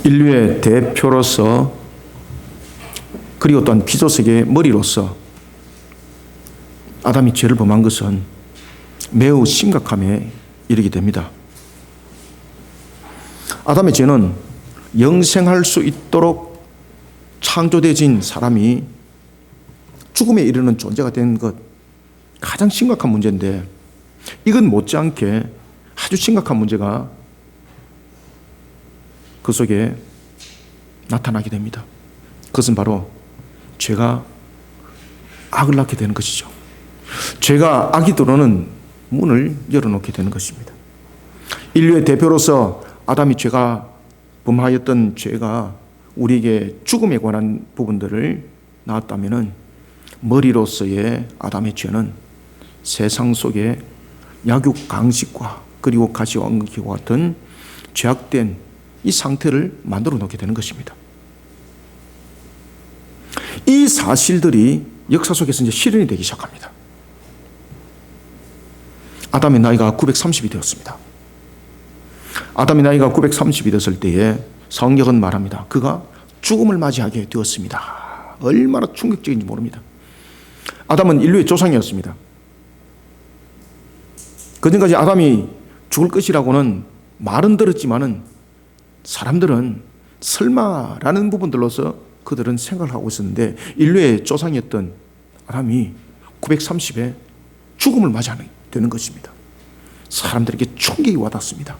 인류의 대표로서 그리고 또한 피조세계의 머리로서 아담이 죄를 범한 것은 매우 심각함에 이르게 됩니다. 아담의 죄는 영생할 수 있도록 창조되어진 사람이 죽음에 이르는 존재가 된 것, 가장 심각한 문제인데, 이건 못지않게 아주 심각한 문제가 그 속에 나타나게 됩니다. 그것은 바로 죄가 악을 낳게 되는 것이죠. 죄가 악이 들어오는 문을 열어놓게 되는 것입니다. 인류의 대표로서 아담이 죄가 범하였던 죄가 우리에게 죽음에 관한 부분들을 낳았다면, 머리로서의 아담의 죄는 세상 속에 약육 강식과 그리고 가시와 엉기와 같은 죄악된 이 상태를 만들어 놓게 되는 것입니다. 이 사실들이 역사 속에서 이제 실현이 되기 시작합니다. 아담의 나이가 930이 되었습니다. 아담의 나이가 930이 됐을 때에 성경은 말합니다. 그가 죽음을 맞이하게 되었습니다. 얼마나 충격적인지 모릅니다. 아담은 인류의 조상이었습니다. 그전까지 아담이 죽을 것이라고는 말은 들었지만은 사람들은 설마라는 부분들로서 그들은 생각을 하고 있었는데, 인류의 조상이었던 아담이 930에 죽음을 맞이하게 되는 것입니다. 사람들에게 충격이 와닿습니다.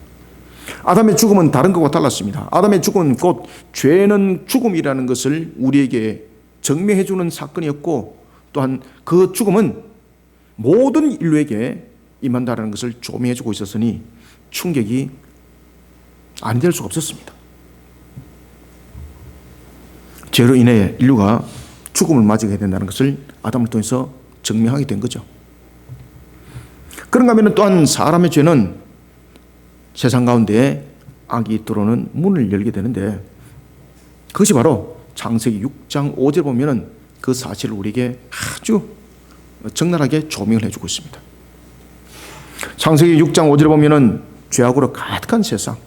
아담의 죽음은 다른 것과 달랐습니다. 아담의 죽음은 곧 죄는 죽음이라는 것을 우리에게 증명해 주는 사건이었고, 또한 그 죽음은 모든 인류에게 임한다는 것을 조명해 주고 있었으니 충격이 아니될 수가 없었습니다. 죄로 인해 인류가 죽음을 맞이하게 된다는 것을 아담을 통해서 증명하게 된 거죠. 그런가 하면 또한 사람의 죄는 세상 가운데 악이 들어오는 문을 열게 되는데, 그것이 바로 창세기 6장 5절 보면은 그 사실을 우리에게 아주 적나라하게 조명을 해주고 있습니다. 창세기 6장 5절에 보면은 죄악으로 가득한 세상,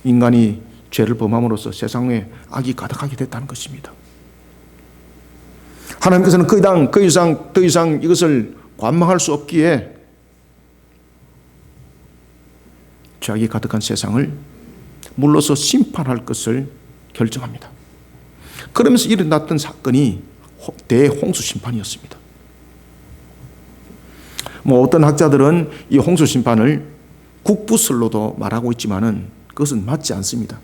인간이 죄를 범함으로써 세상에 악이 가득하게 됐다는 것입니다. 하나님께서는 더 이상 이것을 관망할 수 없기에 죄악이 가득한 세상을 물로서 심판할 것을 결정합니다. 그러면서 일어났던 사건이 대홍수 심판이었습니다. 어떤 학자들은 이 홍수 심판을 국부설로도 말하고 있지만은 그것은 맞지 않습니다.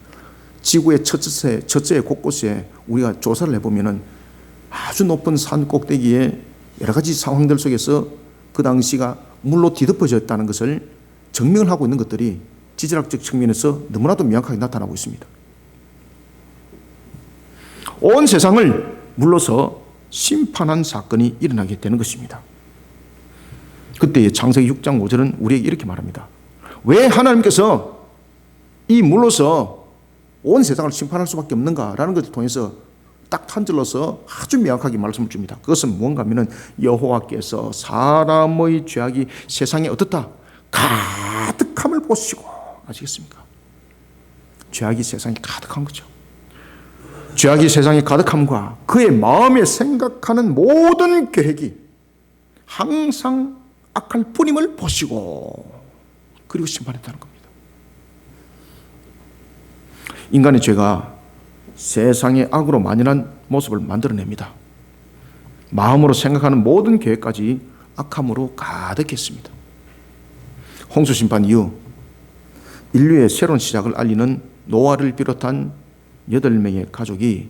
지구의 첫째 곳곳에 우리가 조사를 해보면은 아주 높은 산 꼭대기에 여러 가지 상황들 속에서 그 당시가 물로 뒤덮어졌다는 것을 증명을 하고 있는 것들이 지질학적 측면에서 너무나도 명확하게 나타나고 있습니다. 온 세상을 물로서 심판한 사건이 일어나게 되는 것입니다. 그때 창세기 6장 5절은 우리에게 이렇게 말합니다. 왜 하나님께서 이 물로서 온 세상을 심판할 수밖에 없는가라는 것을 통해서 딱 한 절로서 아주 명확하게 말씀을 줍니다. 그것은 무언가 하면 여호와께서 사람의 죄악이 세상에 어떻다? 가득함을 보시고, 아시겠습니까? 죄악이 세상에 가득한 거죠. 죄악이 세상에 가득함과 그의 마음에 생각하는 모든 계획이 항상 악할 뿐임을 보시고 그리고 심판했다는 겁니다. 인간의 죄가 세상의 악으로 만연한 모습을 만들어냅니다. 마음으로 생각하는 모든 계획까지 악함으로 가득했습니다. 홍수 심판 이후 인류의 새로운 시작을 알리는 노아를 비롯한 8명의 가족이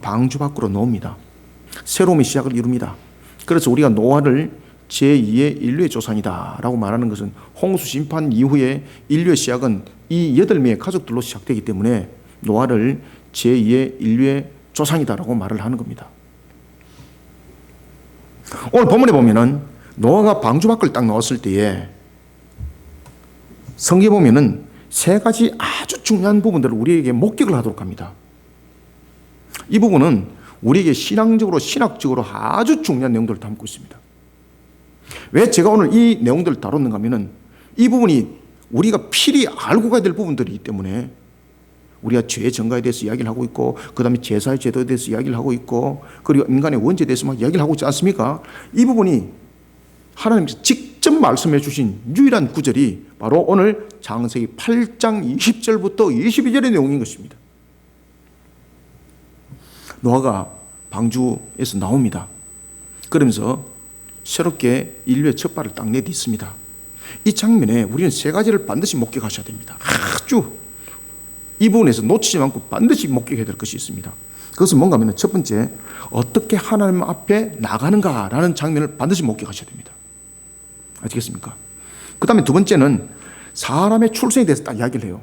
방주 밖으로 나옵니다. 새로움의 시작을 이룹니다. 그래서 우리가 노아를 제2의 인류의 조상이다 라고 말하는 것은 홍수 심판 이후에 인류의 시작은 이 8명의 가족들로 시작되기 때문에 노아를 제2의 인류의 조상이다 라고 말을 하는 겁니다. 오늘 본문에 보면은 노아가 방주 밖을 딱 나왔을 때에 성경에 보면은 3가지 아주 중요한 부분들을 우리에게 목격을 하도록 합니다. 이 부분은 우리에게 신학적으로 아주 중요한 내용들을 담고 있습니다. 왜 제가 오늘 이 내용들을 다뤘는가 하면은 이 부분이 우리가 필히 알고 가야 될 부분들이기 때문에 우리가 죄 전가에 대해서 이야기를 하고 있고, 그 다음에 제사의 제도에 대해서 이야기를 하고 있고, 그리고 인간의 원죄에 대해서 막 이야기를 하고 있지 않습니까? 이 부분이 하나님께서 직접 말씀해 주신 유일한 구절이 바로 오늘 창세기 8장 20절부터 22절의 내용인 것입니다. 노아가 방주에서 나옵니다. 그러면서 새롭게 인류의 첫 발을 딱 내딛습니다. 이 장면에 우리는 세 가지를 반드시 목격하셔야 됩니다. 아주 이 부분에서 놓치지 않고 반드시 목격해야 될 것이 있습니다. 그것은 뭔가 하면 첫 번째, 어떻게 하나님 앞에 나가는가라는 장면을 반드시 목격하셔야 됩니다. 아시겠습니까? 그 다음에 두 번째는 사람의 출생에 대해서 딱 이야기를 해요.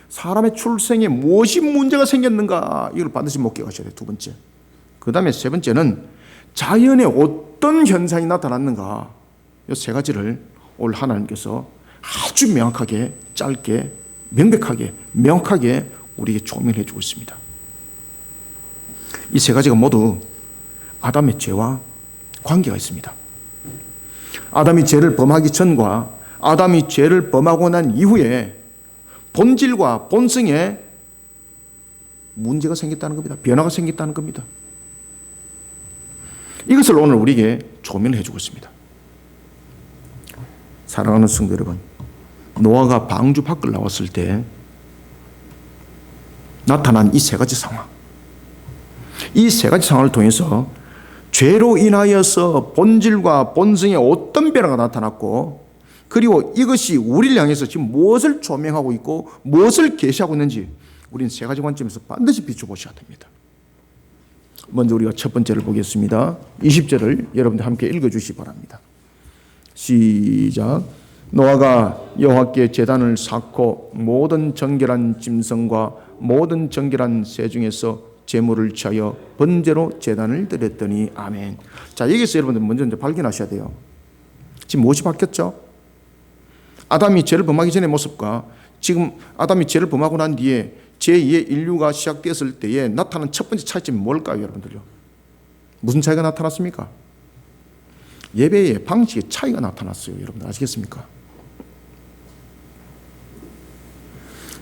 사람의 출생에 무엇이 문제가 생겼는가, 이걸 반드시 목격하셔야 돼요. 두 번째. 그 다음에 세 번째는 자연에 어떤 현상이 나타났는가, 이 세 가지를 오늘 하나님께서 아주 명확하게, 짧게, 명백하게, 명확하게 우리에게 조명해 주고 있습니다. 이 세 가지가 모두 아담의 죄와 관계가 있습니다. 아담이 죄를 범하기 전과 아담이 죄를 범하고 난 이후에 본질과 본성에 문제가 생겼다는 겁니다. 변화가 생겼다는 겁니다. 이것을 오늘 우리에게 조명해 주고 있습니다. 사랑하는 성도 여러분, 노아가 방주 밖을 나왔을 때 나타난 이 세 가지 상황, 이 세 가지 상황을 통해서 죄로 인하여서 본질과 본성에 어떤 변화가 나타났고, 그리고 이것이 우리를 향해서 지금 무엇을 조명하고 있고 무엇을 계시하고 있는지 우리는 세 가지 관점에서 반드시 비춰보셔야 됩니다. 먼저 우리가 첫 번째를 보겠습니다. 20절을 여러분들 함께 읽어주시기 바랍니다. 시작. 노아가 여호와께 제단을 쌓고 모든 정결한 짐승과 모든 정결한 새 중에서 제물을 취하여 번제로 제단을 드렸더니 아멘. 자, 여기서 여러분들 먼저 발견하셔야 돼요. 지금 무엇이 바뀌었죠? 아담이 죄를 범하기 전의 모습과 지금 아담이 죄를 범하고 난 뒤에 제2의 인류가 시작되었을 때에 나타난 첫 번째 차이점이 뭘까요, 여러분들요? 무슨 차이가 나타났습니까? 예배의 방식의 차이가 나타났어요. 여러분들 아시겠습니까?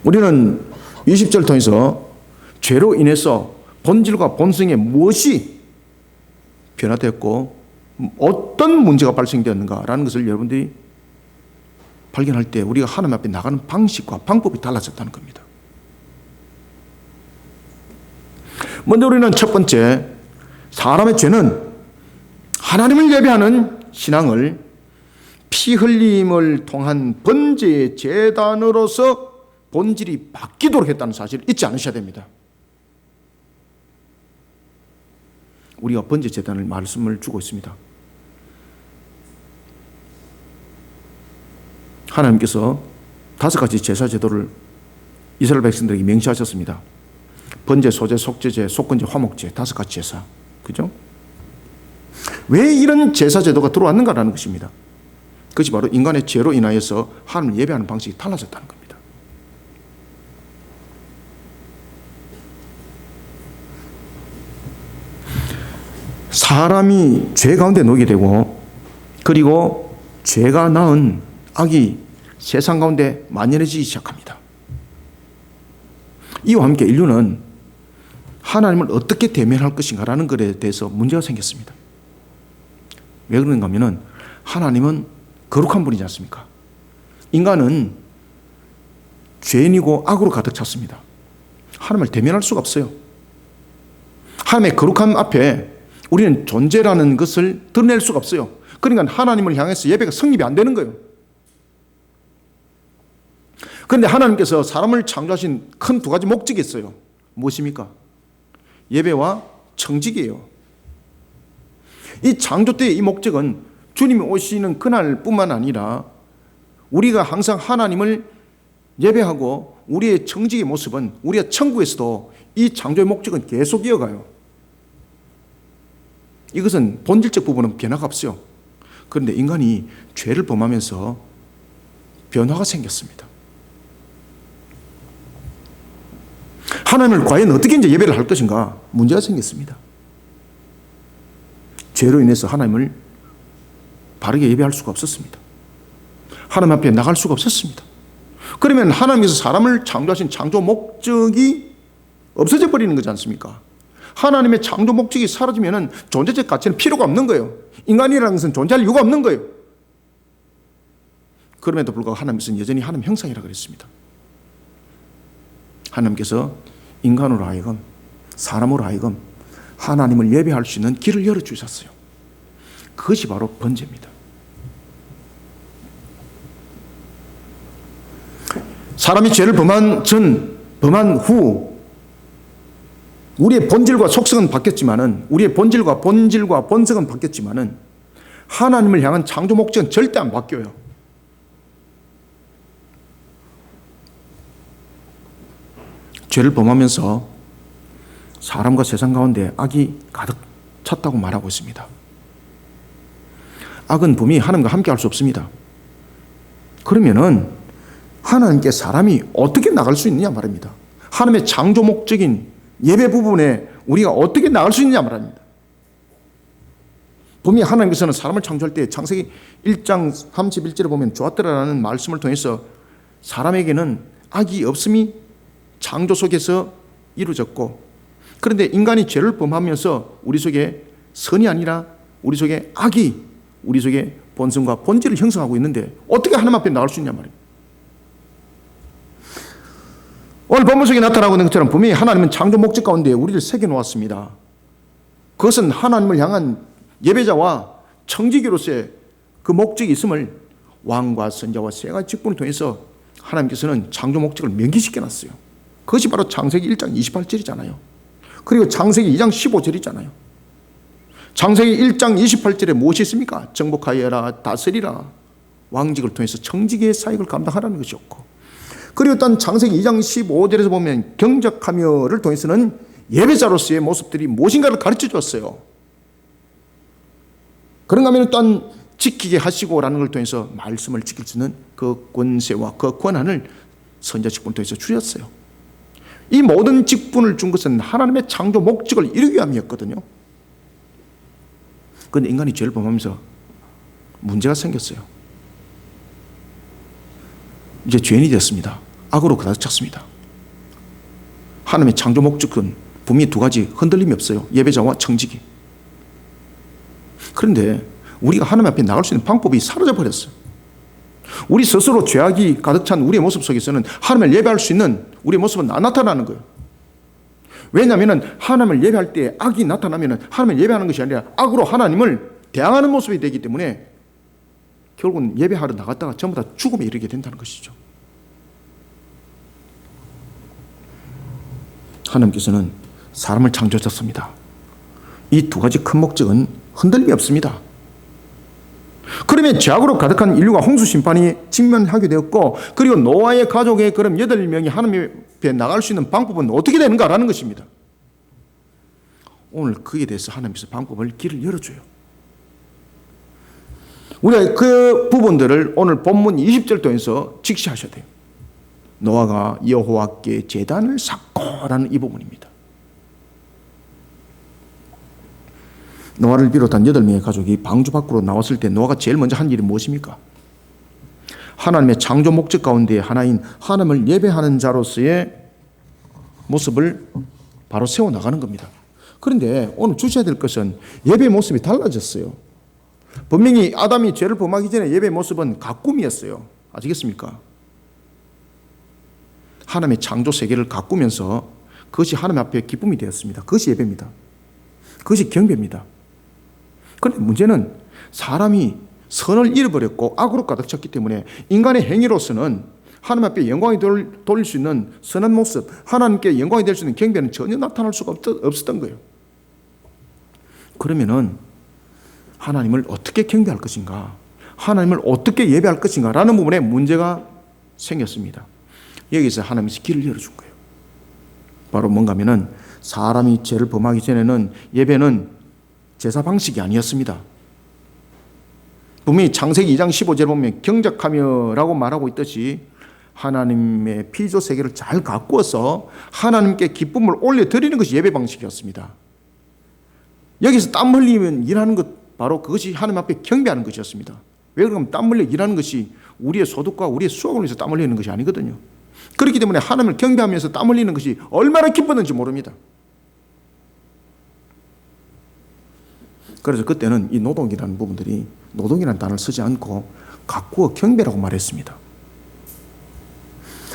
우리는 20절 통해서 죄로 인해서 본질과 본성에 무엇이 변화되었고 어떤 문제가 발생되었는가라는 것을 여러분들이 발견할 때 우리가 하나님 앞에 나가는 방식과 방법이 달라졌다는 겁니다. 먼저 우리는 첫 번째, 사람의 죄는 하나님을 예배하는 신앙을 피 흘림을 통한 번제의 제단으로서 본질이 바뀌도록 했다는 사실을 잊지 않으셔야 됩니다. 우리가 번제 제단을 말씀을 주고 있습니다. 하나님께서 5가지 제사 제도를 이스라엘 백성들에게 명시하셨습니다. 번제, 소제, 속죄제, 속건제, 화목제, 5가지 제사. 그죠? 왜 이런 제사 제도가 들어왔는가라는 것입니다. 그것이 바로 인간의 죄로 인하여서 하나님을 예배하는 방식이 달라졌다는 겁니다. 사람이 죄 가운데 놓이게 되고, 그리고 죄가 낳은 악이 세상 가운데 만연해지기 시작합니다. 이와 함께 인류는 하나님을 어떻게 대면할 것인가라는 것에 대해서 문제가 생겼습니다. 왜 그런가 하면 하나님은 거룩한 분이지 않습니까? 인간은 죄인이고 악으로 가득 찼습니다. 하나님을 대면할 수가 없어요. 하나님의 거룩함 앞에 우리는 존재라는 것을 드러낼 수가 없어요. 그러니까 하나님을 향해서 예배가 성립이 안 되는 거예요. 그런데 하나님께서 사람을 창조하신 큰 2가지 목적이 있어요. 무엇입니까? 예배와 청직이에요. 이 창조 때의 이 목적은 주님이 오시는 그날뿐만 아니라 우리가 항상 하나님을 예배하고 우리의 청직의 모습은 우리가 천국에서도 이 창조의 목적은 계속 이어가요. 이것은 본질적 부분은 변화가 없어요. 그런데 인간이 죄를 범하면서 변화가 생겼습니다. 하나님을 과연 어떻게 이제 예배를 할 것인가 문제가 생겼습니다. 죄로 인해서 하나님을 바르게 예배할 수가 없었습니다. 하나님 앞에 나갈 수가 없었습니다. 그러면 하나님께서 사람을 창조하신 창조 목적이 없어져 버리는 거지 않습니까? 하나님의 창조 목적이 사라지면 존재적 가치는 필요가 없는 거예요. 인간이라는 것은 존재할 이유가 없는 거예요. 그럼에도 불구하고 하나님께서는 여전히 하나님 형상이라고 그랬습니다. 하나님께서 인간으로 하여금, 사람으로 하여금 하나님을 예배할 수 있는 길을 열어주셨어요. 그것이 바로 번제입니다. 사람이 죄를 범한 전, 범한 후 우리의 본질과 속성은 바뀌었지만은, 우리의 본질과 본성은 바뀌었지만은 하나님을 향한 창조 목적은 절대 안 바뀌어요. 죄를 범하면서 사람과 세상 가운데 악이 가득 찼다고 말하고 있습니다. 악은 분명히 하나님과 함께 할 수 없습니다. 그러면은 하나님께 사람이 어떻게 나갈 수 있느냐 말입니다. 하나님의 창조 목적인 예배 부분에 우리가 어떻게 나갈 수 있느냐 말입니다. 분명히 하나님께서는 사람을 창조할 때 창세기 1장 31절에 보면 좋았더라라는 말씀을 통해서 사람에게는 악이 없음이 창조 속에서 이루어졌고, 그런데 인간이 죄를 범하면서 우리 속에 선이 아니라 우리 속에 악이 우리 속에 본성과 본질을 형성하고 있는데 어떻게 하나님 앞에 나갈 수 있냐 말입니다. 오늘 본문 속에 나타나고 있는 것처럼 분명히 하나님은 창조 목적 가운데 우리를 새겨놓았습니다. 그것은 하나님을 향한 예배자와 청지기로서의 그 목적이 있음을 왕과 선자와 세 가지 직분을 통해서 하나님께서는 창조 목적을 명기시켜놨어요. 그것이 바로 창세기 1장 28절이잖아요. 그리고 창세기 2장 15절이잖아요. 창세기 1장 28절에 무엇이 있습니까? 정복하여라, 다스리라, 왕직을 통해서 청지기의 사역을 감당하라는 것이었고, 그리고 또 창세기 2장 15절에서 보면 경작하며를 통해서는 예배자로서의 모습들이 무엇인가를 가르쳐 줬어요. 그런가 하면 또한 지키게 하시고라는 걸 통해서 말씀을 지킬 수 있는 그 권세와 그 권한을 선자 직분을 통해서 주셨어요. 이 모든 직분을 준 것은 하나님의 창조 목적을 이루기 위함이었거든요. 그런데 인간이 죄를 범하면서 문제가 생겼어요. 이제 죄인이 됐습니다. 악으로 가득 찼습니다. 하나님의 창조 목적은 분명히 두 가지, 흔들림이 없어요. 예배자와 청지기. 그런데 우리가 하나님 앞에 나갈 수 있는 방법이 사라져 버렸어요. 우리 스스로 죄악이 가득 찬 우리의 모습 속에서는 하나님을 예배할 수 있는 우리의 모습은 안 나타나는 거예요. 왜냐하면 하나님을 예배할 때 악이 나타나면 하나님을 예배하는 것이 아니라 악으로 하나님을 대항하는 모습이 되기 때문에 결국은 예배하러 나갔다가 전부 다 죽음에 이르게 된다는 것이죠. 하나님께서는 사람을 창조하셨습니다. 이 두 가지 큰 목적은 흔들림이 없습니다. 그러면 죄악으로 가득한 인류가 홍수 심판이 직면하게 되었고, 그리고 노아의 가족의 그럼 8명이 하나님 앞에 나갈 수 있는 방법은 어떻게 되는가라는 것입니다. 오늘 그에 대해서 하나님께서 방법을, 길을 열어줘요. 우리가 그 부분들을 오늘 본문 20절 통해서 직시하셔야 돼요. 노아가 여호와께 제단을 쌓고라는 이 부분입니다. 노아를 비롯한 8명의 가족이 방주 밖으로 나왔을 때 노아가 제일 먼저 한 일이 무엇입니까? 하나님의 창조 목적 가운데 하나인 하나님을 예배하는 자로서의 모습을 바로 세워나가는 겁니다. 그런데 오늘 주셔야 될 것은 예배의 모습이 달라졌어요. 분명히 아담이 죄를 범하기 전에 예배의 모습은 가꿈이었어요. 아시겠습니까? 하나님의 창조 세계를 가꾸면서 그것이 하나님 앞에 기쁨이 되었습니다. 그것이 예배입니다. 그것이 경배입니다. 그런데 문제는 사람이 선을 잃어버렸고 악으로 가득 찼기 때문에 인간의 행위로서는 하나님 앞에 영광이 돌릴 수 있는 선한 모습, 하나님께 영광이 될 수 있는 경배는 전혀 나타날 수가 없었던 거예요. 그러면은 하나님을 어떻게 경배할 것인가, 하나님을 어떻게 예배할 것인가 라는 부분에 문제가 생겼습니다. 여기서 하나님께서 길을 열어준 거예요. 바로 뭔가 하면은 사람이 죄를 범하기 전에는 예배는 제사 방식이 아니었습니다. 분명히 창세기 2장 15절에 보면 경작하며라고 말하고 있듯이 하나님의 피조 세계를 잘 가꾸어서 하나님께 기쁨을 올려드리는 것이 예배 방식이었습니다. 여기서 땀 흘리면 일하는 것, 바로 그것이 하나님 앞에 경배하는 것이었습니다. 왜 그러면 땀 흘려 일하는 것이 우리의 소득과 우리의 수확을 위해서 땀 흘리는 것이 아니거든요. 그렇기 때문에 하나님을 경배하면서 땀 흘리는 것이 얼마나 기뻤는지 모릅니다. 그래서 그때는 이 노동이라는 부분들이 노동이라는 단어를 쓰지 않고 가꾸어 경배라고 말했습니다.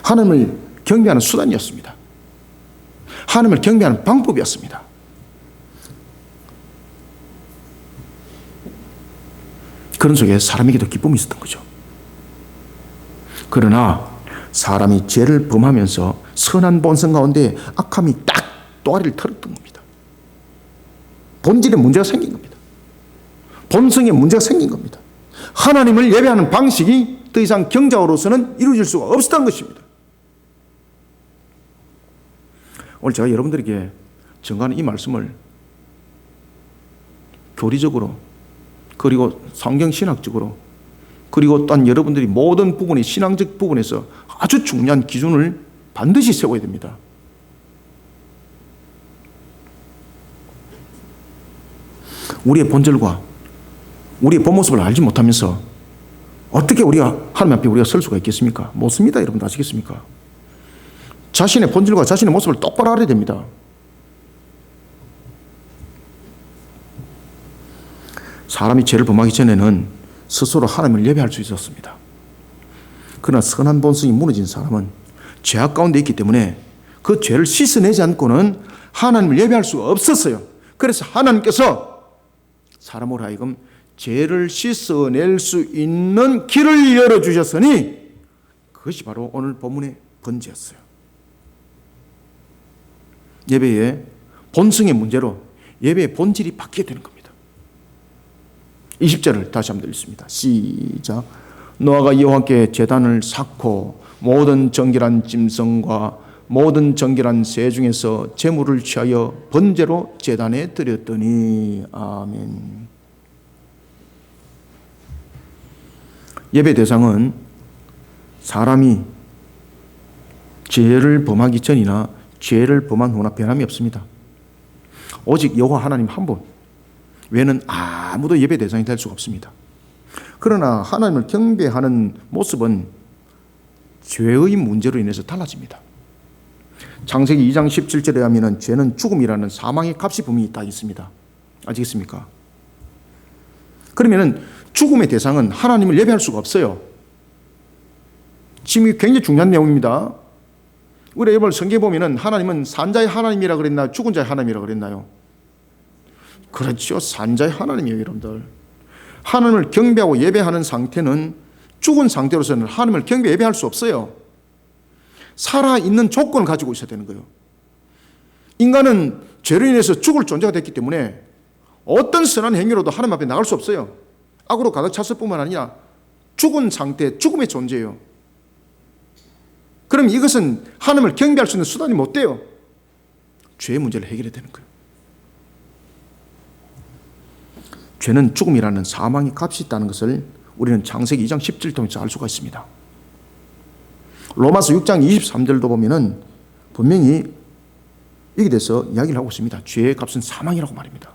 하나님을 경배하는 수단이었습니다. 하나님을 경배하는 방법이었습니다. 그런 속에 사람에게도 기쁨이 있었던 거죠. 그러나 사람이 죄를 범하면서 선한 본성 가운데 악함이 딱 또아리를 털었던 겁니다. 본질에 문제가 생긴 겁니다. 본성에 문제가 생긴 겁니다. 하나님을 예배하는 방식이 더 이상 경작으로서는 이루어질 수가 없었던 것입니다. 오늘 제가 여러분들에게 전가하는 이 말씀을 교리적으로 그리고 성경신학적으로 그리고 또한 여러분들이 모든 부분이 신앙적 부분에서 아주 중요한 기준을 반드시 세워야 됩니다. 우리의 본질과 우리의 본 모습을 알지 못하면서 어떻게 우리가 하나님 앞에 우리가 설 수가 있겠습니까? 못 씁니다. 여러분 아시겠습니까? 자신의 본질과 자신의 모습을 똑바로 알아야 됩니다. 사람이 죄를 범하기 전에는 스스로 하나님을 예배할 수 있었습니다. 그러나 선한 본성이 무너진 사람은 죄악 가운데 있기 때문에 그 죄를 씻어내지 않고는 하나님을 예배할 수가 없었어요. 그래서 하나님께서 사람으로 하여금 죄를 씻어낼 수 있는 길을 열어주셨으니 그것이 바로 오늘 본문의 번제였어요. 예배의 본성의 문제로 예배의 본질이 바뀌게 되는 겁니다. 20절을 다시 한번 읽습니다. 시작. 노아가 여호와께 제단을 쌓고 모든 정결한 짐승과 모든 정결한 새 중에서 제물을 취하여 번제로 제단에 드렸더니. 아멘. 예배 대상은 사람이 죄를 범하기 전이나 죄를 범한 후나 변함이 없습니다. 오직 여호와 하나님 한 분 외에는 아무도 예배 대상이 될 수가 없습니다. 그러나 하나님을 경배하는 모습은 죄의 문제로 인해서 달라집니다. 창세기 2장 17절에 하면 죄는 죽음이라는 사망의 값이 분명히 딱 있습니다. 아시겠습니까? 그러면 죽음의 대상은 하나님을 예배할 수가 없어요. 지금 이게 굉장히 중요한 내용입니다. 우리 여러분 성경에 보면 하나님은 산자의 하나님이라 그랬나요? 죽은 자의 하나님이라 그랬나요? 그렇죠. 산자의 하나님이에요, 여러분들. 하나님을 경배하고 예배하는 상태는 죽은 상태로서는 하나님을 경배 예배할 수 없어요. 살아있는 조건을 가지고 있어야 되는 거예요. 인간은 죄로 인해서 죽을 존재가 됐기 때문에 어떤 선한 행위로도 하나님 앞에 나갈 수 없어요. 악으로 가득 찼을 뿐만 아니라 죽은 상태, 죽음의 존재예요. 그럼 이것은 하나님을 경배할 수 있는 수단이 못 돼요. 죄의 문제를 해결해야 되는 거예요. 죄는 죽음이라는 사망의 값이 있다는 것을 우리는 창세기 2장 17절 통해서 알 수가 있습니다. 로마서 6장 23절도 보면은 분명히 여기 대해서 이야기를 하고 있습니다. 죄의 값은 사망이라고 말입니다.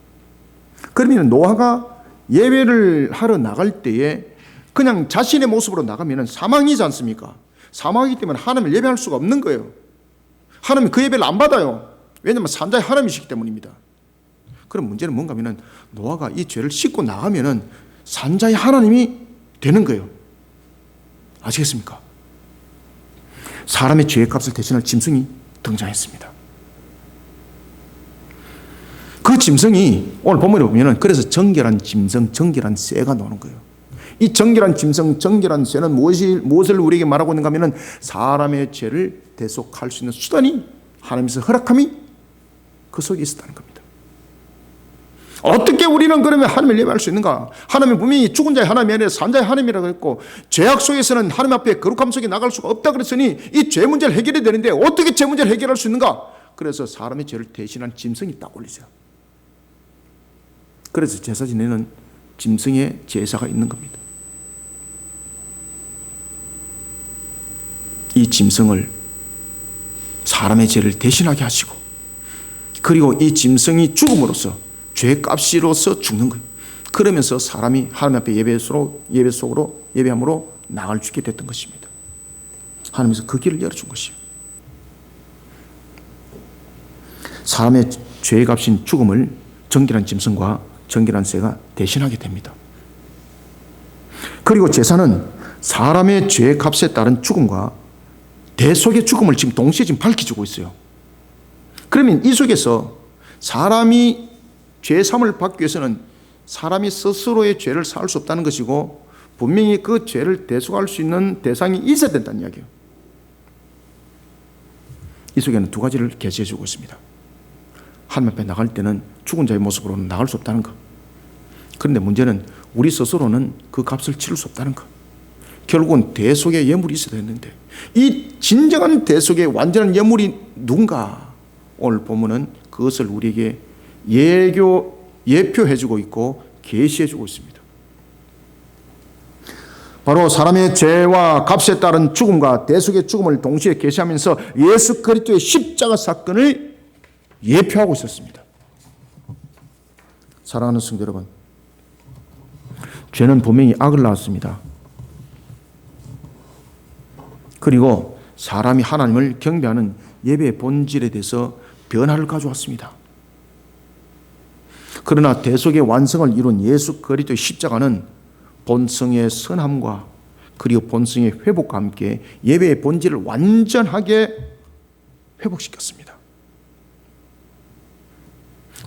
그러면 노아가 예배를 하러 나갈 때에 그냥 자신의 모습으로 나가면 사망이지 않습니까? 사망이기 때문에 하나님을 예배할 수가 없는 거예요. 하나님은 그 예배를 안 받아요. 왜냐하면 산자의 하나님이시기 때문입니다. 그럼 문제는 뭔가 하면 노아가 이 죄를 씻고 나가면 산자의 하나님이 되는 거예요. 아시겠습니까? 사람의 죄의 값을 대신할 짐승이 등장했습니다. 그 짐승이 오늘 본문에 보면 그래서 정결한 짐승, 정결한 새가 나오는 거예요. 이 정결한 짐승, 정결한 새는 무엇을 우리에게 말하고 있는가 하면 사람의 죄를 대속할 수 있는 수단이 하나님께서 허락함이 그 속에 있었다는 겁니다. 어떻게 우리는 그러면 하나님을 예배할 수 있는가? 하나님은 분명히 죽은 자의 하나님이 아니라 산자의 하나님이라고 했고 죄악 속에서는 하나님 앞에 거룩함 속에 나갈 수가 없다 그랬으니 이 죄 문제를 해결해야 되는데 어떻게 죄 문제를 해결할 수 있는가? 그래서 사람의 죄를 대신한 짐승이 딱 올리세요. 그래서 제사 지내는 짐승의 제사가 있는 겁니다. 이 짐승을 사람의 죄를 대신하게 하시고 그리고 이 짐승이 죽음으로써 죄값으로서 죽는 거예요. 그러면서 사람이 하나님 앞에 예배 속으로 예배함으로 나갈 수 있게 됐던 것입니다. 하나님께서 그 길을 열어준 것이에요. 사람의 죄의 값인 죽음을 정결한 짐승과 정결한 새가 대신하게 됩니다. 그리고 제사는 사람의 죄의 값에 따른 죽음과 대속의 죽음을 지금 동시에 지금 밝혀주고 있어요. 그러면 이 속에서 사람이 죄 사함을 받기 위해서는 사람이 스스로의 죄를 사할 수 없다는 것이고, 분명히 그 죄를 대속할 수 있는 대상이 있어야 된다는 이야기예요. 이 속에는 두 가지를 계시해 주고 있습니다. 하나님 앞에 나갈 때는 죽은 자의 모습으로는 나갈 수 없다는 것. 그런데 문제는 우리 스스로는 그 값을 치를 수 없다는 것. 결국은 대속의 예물이 있어야 되는데, 이 진정한 대속의 완전한 예물이 누군가? 오늘 본문은 그것을 우리에게 예표해 주고 있고 계시해 주고 있습니다. 바로 사람의 죄와 값에 따른 죽음과 대속의 죽음을 동시에 계시하면서 예수 그리스도의 십자가 사건을 예표하고 있었습니다. 사랑하는 성도 여러분, 죄는 분명히 악을 낳았습니다. 그리고 사람이 하나님을 경배하는 예배의 본질에 대해서 변화를 가져왔습니다. 그러나 대속의 완성을 이룬 예수 그리스도의 십자가는 본성의 선함과 그리고 본성의 회복과 함께 예배의 본질을 완전하게 회복시켰습니다.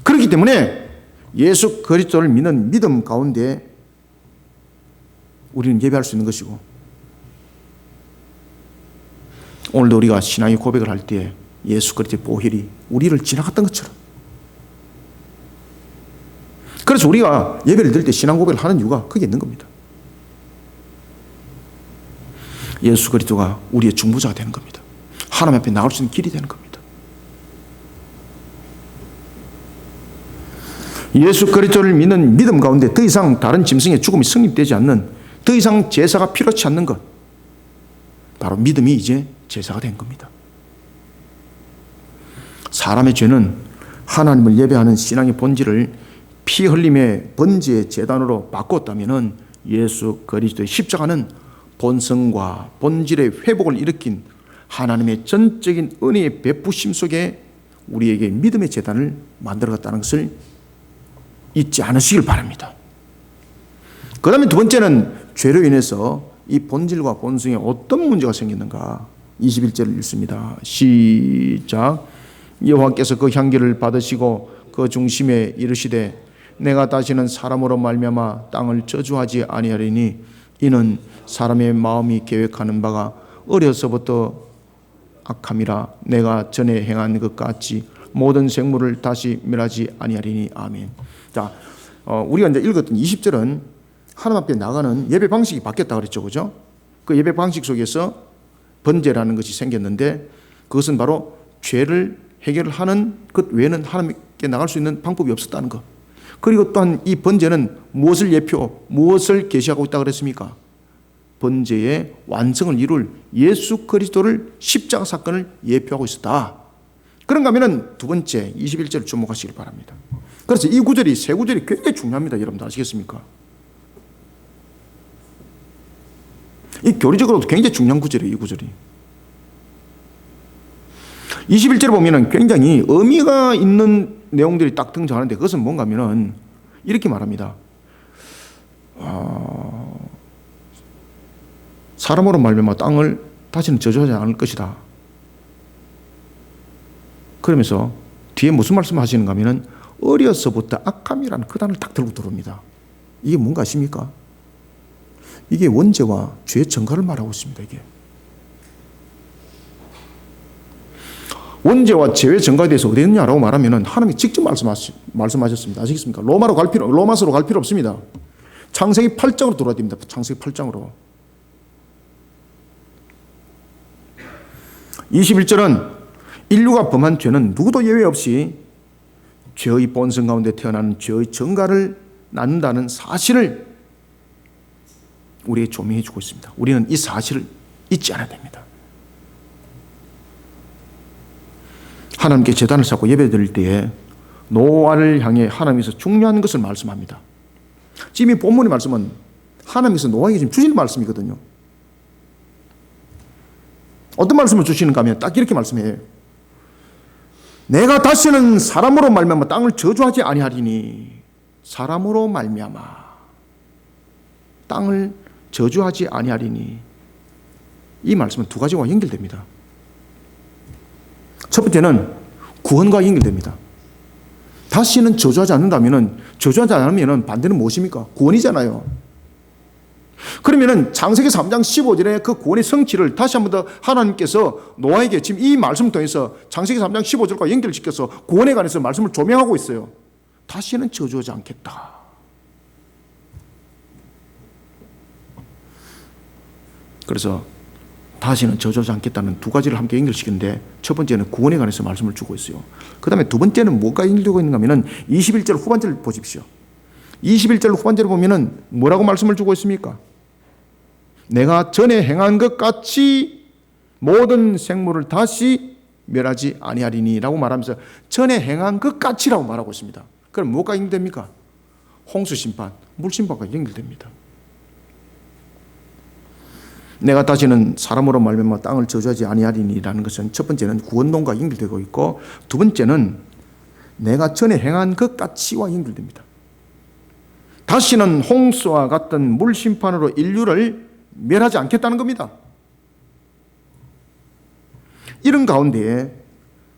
그렇기 때문에 예수 그리스도를 믿는 믿음 가운데 우리는 예배할 수 있는 것이고, 오늘도 우리가 신앙의 고백을 할 때 예수 그리스도의 보혈이 우리를 지나갔던 것처럼, 그래서 우리가 예배를 드릴 때 신앙 고백을 하는 이유가 그게 있는 겁니다. 예수 그리스도가 우리의 중보자가 되는 겁니다. 하나님 앞에 나올 수 있는 길이 되는 겁니다. 예수 그리스도를 믿는 믿음 가운데 더 이상 다른 짐승의 죽음이 성립되지 않는, 더 이상 제사가 필요치 않는 것, 바로 믿음이 이제 제사가 된 겁니다. 사람의 죄는 하나님을 예배하는 신앙의 본질을 피 흘림의 번제의 제단으로 바꿨다면, 예수 그리스도의 십자가는 본성과 본질의 회복을 일으킨 하나님의 전적인 은혜의 베푸심 속에 우리에게 믿음의 제단을 만들어갔다는 것을 잊지 않으시길 바랍니다. 그 다음에 두 번째는 죄로 인해서 이 본질과 본성에 어떤 문제가 생겼는가. 21절을 읽습니다. 시작. 여호와께서 그 향기를 받으시고 그 중심에 이르시되 내가 다시는 사람으로 말미암아 땅을 저주하지 아니하리니 이는 사람의 마음이 계획하는 바가 어려서부터 악함이라 내가 전에 행한 것 같이 모든 생물을 다시 멸하지 아니하리니 아멘. 자, 우리가 이제 읽었던 20절은 하나님 앞에 나가는 예배 방식이 바뀌었다 그랬죠, 그죠? 그 예배 방식 속에서 번제라는 것이 생겼는데, 그것은 바로 죄를 해결을 하는 것 외에는 하나님께 나갈 수 있는 방법이 없었다는 것. 그리고 또한 이 번제는 무엇을 계시하고 있다고 그랬습니까? 번제의 완성을 이룰 예수 그리스도를 십자가 사건을 예표하고 있었다. 그런가 하면 두 번째 21절을 주목하시길 바랍니다. 그래서 이 구절이, 세 구절이 굉장히 중요합니다. 여러분들 아시겠습니까? 이 교리적으로도 굉장히 중요한 구절이에요. 이 구절이 21절에 보면 굉장히 의미가 있는 내용들이 딱 등장하는데, 그것은 뭔가 하면 이렇게 말합니다. 사람으로 말미암아 땅을 다시는 저주하지 않을 것이다. 그러면서 뒤에 무슨 말씀을 하시는가 하면 어려서부터 악함이라는 그 단어를 딱 들고 들어옵니다. 이게 뭔가 아십니까? 이게 원죄와 죄의 전가를 말하고 있습니다. 이게 원죄와 죄의 전가에 대해서 어디 있느냐라고 말하면 하나님이 직접 말씀하셨습니다. 아시겠습니까? 로마서로 갈 필요 없습니다. 창세기 8장으로 돌아야 됩니다. 창세기 8장으로. 21절은 인류가 범한 죄는 누구도 예외 없이 죄의 본성 가운데 태어나는 죄의 전가를 낳는다는 사실을 우리에게 조명해 주고 있습니다. 우리는 이 사실을 잊지 않아야 됩니다. 하나님께 제단을 쌓고 예배드릴 때에 노아를 향해 하나님께서 중요한 것을 말씀합니다. 지금 이 본문의 말씀은 하나님께서 노아에게 지금 주신 말씀이거든요. 어떤 말씀을 주시는가 하면 딱 이렇게 말씀해요. 내가 다시는 사람으로 말미암아 땅을 저주하지 아니하리니. 사람으로 말미암아 땅을 저주하지 아니하리니. 이 말씀은 두 가지와 연결됩니다. 첫 번째는 구원과 연결됩니다. 다시는 저주하지 않는다면, 저주하지 않으면 반대는 무엇입니까? 구원이잖아요. 그러면은 창세기 3장 15절에 그 구원의 성취를 다시 한 번 더 하나님께서 노아에게 지금 이 말씀을 통해서 창세기 3장 15절과 연결시켜서 구원에 관해서 말씀을 조명하고 있어요. 다시는 저주하지 않겠다. 그래서 다시는 저주하지 않겠다는 두 가지를 함께 연결시키는데, 첫 번째는 구원에 관해서 말씀을 주고 있어요. 그 다음에 두 번째는 뭐가 연결되고 있는가 하면 21절 후반절을 보십시오. 21절 후반절을 보면은 뭐라고 말씀을 주고 있습니까? 내가 전에 행한 것 같이 모든 생물을 다시 멸하지 아니하리니 라고 말하면서 전에 행한 것 같이라고 말하고 있습니다. 그럼 뭐가 연결됩니까? 홍수 심판, 물 심판과 연결됩니다. 내가 다시는 사람으로 말미암아 땅을 저주하지 아니하리니라는 것은 첫 번째는 구원론과 연결되고 있고, 두 번째는 내가 전에 행한 것 같이와 연결됩니다. 다시는 홍수와 같은 물 심판으로 인류를 멸하지 않겠다는 겁니다. 이런 가운데에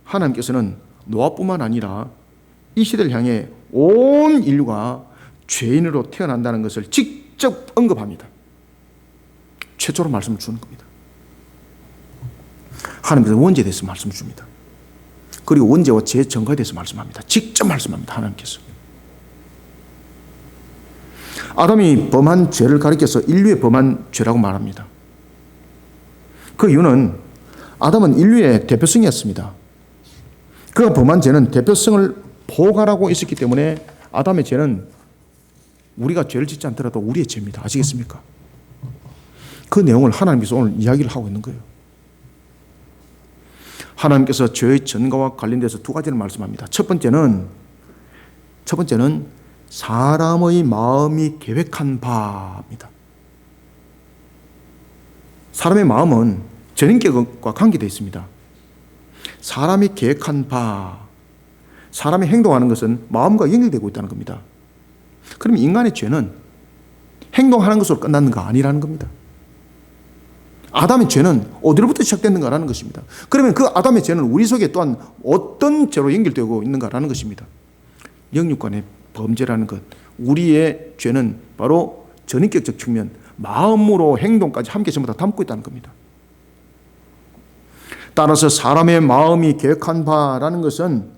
하나님께서는 노아뿐만 아니라 이 시대를 향해 온 인류가 죄인으로 태어난다는 것을 직접 언급합니다. 최초로 말씀을 주는 겁니다. 하나님께서 원죄에 대해서 말씀을 줍니다. 그리고 원죄와 죄의 전가에 대해서 말씀합니다. 직접 말씀합니다. 하나님께서. 아담이 범한 죄를 가리켜서 인류의 범한 죄라고 말합니다. 그 이유는 아담은 인류의 대표성이었습니다. 그가 범한 죄는 대표성을 포괄하고 있었기 때문에 아담의 죄는 우리가 죄를 짓지 않더라도 우리의 죄입니다. 아시겠습니까? 그 내용을 하나님께서 오늘 이야기를 하고 있는 거예요. 하나님께서 죄의 전가와 관련돼서 두 가지를 말씀합니다. 첫 번째는 사람의 마음이 계획한 바입니다. 사람의 마음은 전인격과 관계되어 있습니다. 사람이 계획한 바, 사람이 행동하는 것은 마음과 연결되고 있다는 겁니다. 그럼 인간의 죄는 행동하는 것으로 끝났는가? 아니라는 겁니다. 아담의 죄는 어디로부터 시작됐는가라는 것입니다. 그러면 그 아담의 죄는 우리 속에 또한 어떤 죄로 연결되고 있는가라는 것입니다. 영육간의 범죄라는 것, 우리의 죄는 바로 전인격적 측면, 마음으로 행동까지 함께 전부 다 담고 있다는 겁니다. 따라서 사람의 마음이 계획한 바라는 것은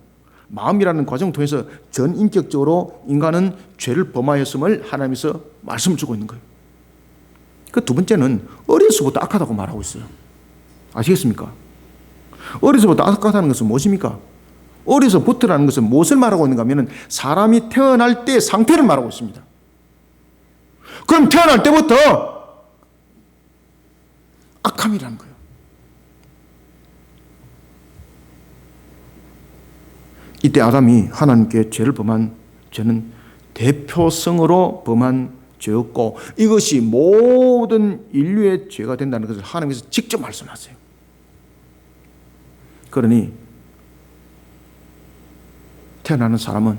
마음이라는 과정을 통해서 전인격적으로 인간은 죄를 범하였음을 하나님께서 말씀을 주고 있는 거예요. 그 두 번째는 어려서부터 악하다고 말하고 있어요. 아시겠습니까? 어려서부터 악하다는 것은 무엇입니까? 어려서부터라는 것은 무엇을 말하고 있는가 하면 사람이 태어날 때 상태를 말하고 있습니다. 그럼 태어날 때부터 악함이라는 거예요. 이때 아담이 하나님께 죄를 범한 죄는 대표성으로 범한 죄였고, 이것이 모든 인류의 죄가 된다는 것을 하나님께서 직접 말씀하세요. 그러니 태어나는 사람은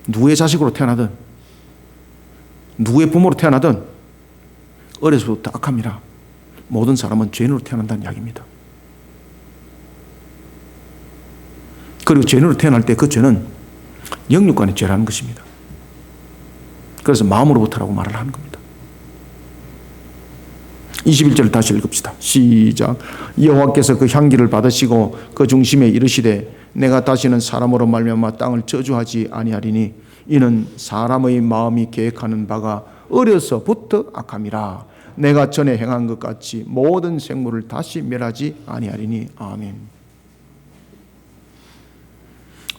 누구의 자식으로 태어나든 누구의 부모로 태어나든 어려서부터 악함이라 모든 사람은 죄인으로 태어난다는 이야기입니다. 그리고 죄인으로 태어날 때 그 죄는 영육간의 죄라는 것입니다. 그래서 마음으로부터라고 말을 하는 겁니다. 21절을 다시 읽읍시다. 시작. 여호와께서 그 향기를 받으시고 그 중심에 이르시되 내가 다시는 사람으로 말미암아 땅을 저주하지 아니하리니 이는 사람의 마음이 계획하는 바가 어려서부터 악함이라. 내가 전에 행한 것 같이 모든 생물을 다시 멸하지 아니하리니. 아멘.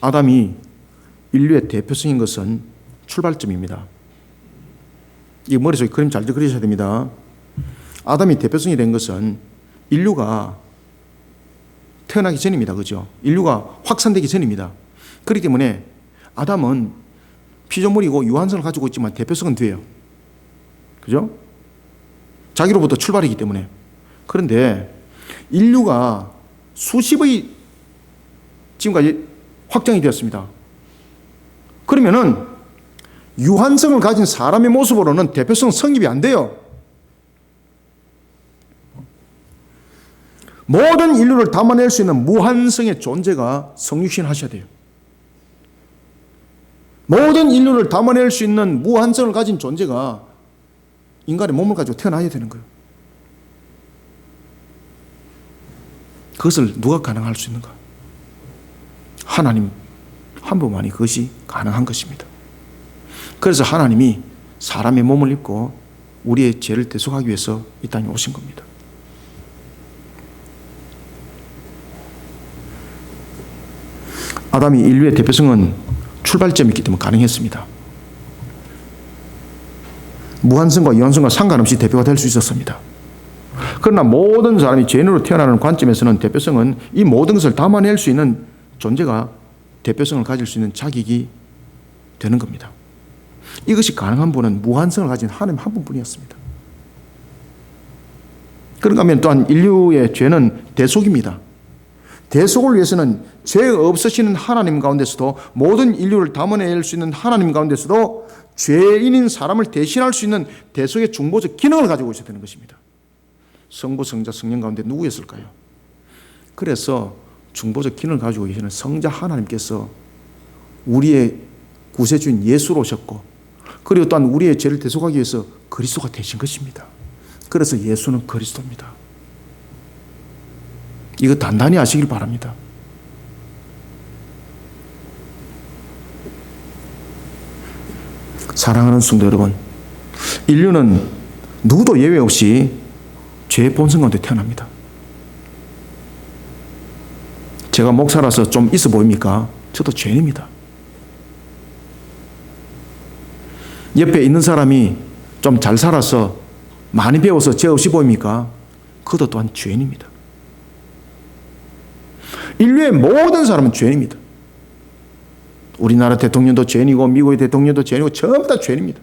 아담이 인류의 대표성인 것은 출발점입니다. 이 머릿속에 그림 잘 그리셔야 됩니다. 아담이 대표성이 된 것은 인류가 태어나기 전입니다. 그죠? 인류가 확산되기 전입니다. 그렇기 때문에 아담은 피조물이고 유한성을 가지고 있지만 대표성은 돼요. 그죠? 자기로부터 출발이기 때문에. 그런데 인류가 수십의 지금까지 확장이 되었습니다. 그러면은 유한성을 가진 사람의 모습으로는 대표성 성립이 안 돼요. 모든 인류를 담아낼 수 있는 무한성의 존재가 성육신 하셔야 돼요. 모든 인류를 담아낼 수 있는 무한성을 가진 존재가 인간의 몸을 가지고 태어나야 되는 거예요. 그것을 누가 가능할 수 있는가? 하나님 한 분만이 그것이 가능한 것입니다. 그래서 하나님이 사람의 몸을 입고 우리의 죄를 대속하기 위해서 이 땅에 오신 겁니다. 아담이 인류의 대표성은 출발점이 있기 때문에 가능했습니다. 무한성과 유한성과 상관없이 대표가 될 수 있었습니다. 그러나 모든 사람이 죄인으로 태어나는 관점에서는 대표성은 이 모든 것을 담아낼 수 있는 존재가 대표성을 가질 수 있는 자격이 되는 겁니다. 이것이 가능한 분은 무한성을 가진 하나님 한 분뿐이었습니다. 그런가 하면 또한 인류의 죄는 대속입니다. 대속을 위해서는 죄 없으시는 하나님 가운데서도 모든 인류를 담아낼 수 있는 하나님 가운데서도 죄인인 사람을 대신할 수 있는 대속의 중보적 기능을 가지고 있어야 되는 것입니다. 성부, 성자, 성령 가운데 누구였을까요? 그래서 중보적 기능을 가지고 계시는 성자 하나님께서 우리의 구세주인 예수로 오셨고, 그리고 또한 우리의 죄를 대속하기 위해서 그리스도가 되신 것입니다. 그래서 예수는 그리스도입니다. 이거 단단히 아시길 바랍니다. 사랑하는 성도 여러분, 인류는 누구도 예외 없이 죄의 본성 가운데 태어납니다. 제가 목사라서 좀 있어 보입니까? 저도 죄인입니다. 옆에 있는 사람이 좀 잘 살아서 많이 배워서 죄 없이 보입니까? 그도 또한 죄인입니다. 인류의 모든 사람은 죄인입니다. 우리나라 대통령도 죄인이고 미국의 대통령도 죄인이고 전부 다 죄인입니다.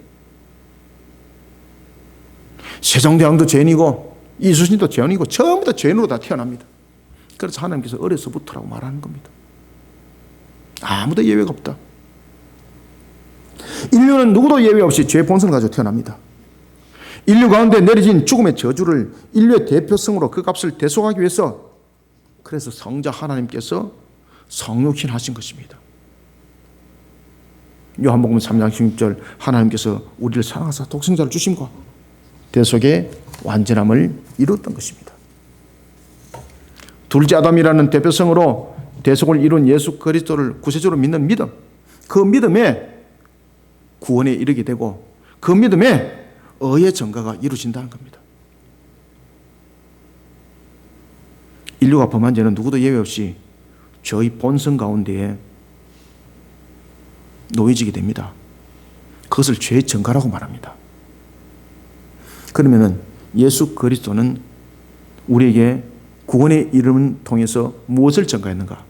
세종대왕도 죄인이고 이수신도 죄인이고 전부 다 죄인으로 다 태어납니다. 그래서 하나님께서 어려서부터라고 말하는 겁니다. 아무도 예외가 없다. 인류는 누구도 예외 없이 죄의 본성을 가지고 태어납니다. 인류 가운데 내려진 죽음의 저주를 인류의 대표성으로 그 값을 대속하기 위해서, 그래서 성자 하나님께서 성육신 하신 것입니다. 요한복음 3장 16절, 하나님께서 우리를 사랑하사 독생자를 주심과 대속의 완전함을 이루었던 것입니다. 둘째 아담이라는 대표성으로 대속을 이룬 예수 그리스도를 구세주로 믿는 믿음, 그 믿음에 구원에 이르게 되고 그 믿음에 의의 전가가 이루어진다는 겁니다. 인류가 범한 죄는 누구도 예외 없이 저희 본성 가운데에 놓여지게 됩니다. 그것을 죄의 전가라고 말합니다. 그러면은 예수 그리스도는 우리에게 구원의 이름을 통해서 무엇을 전가했는가?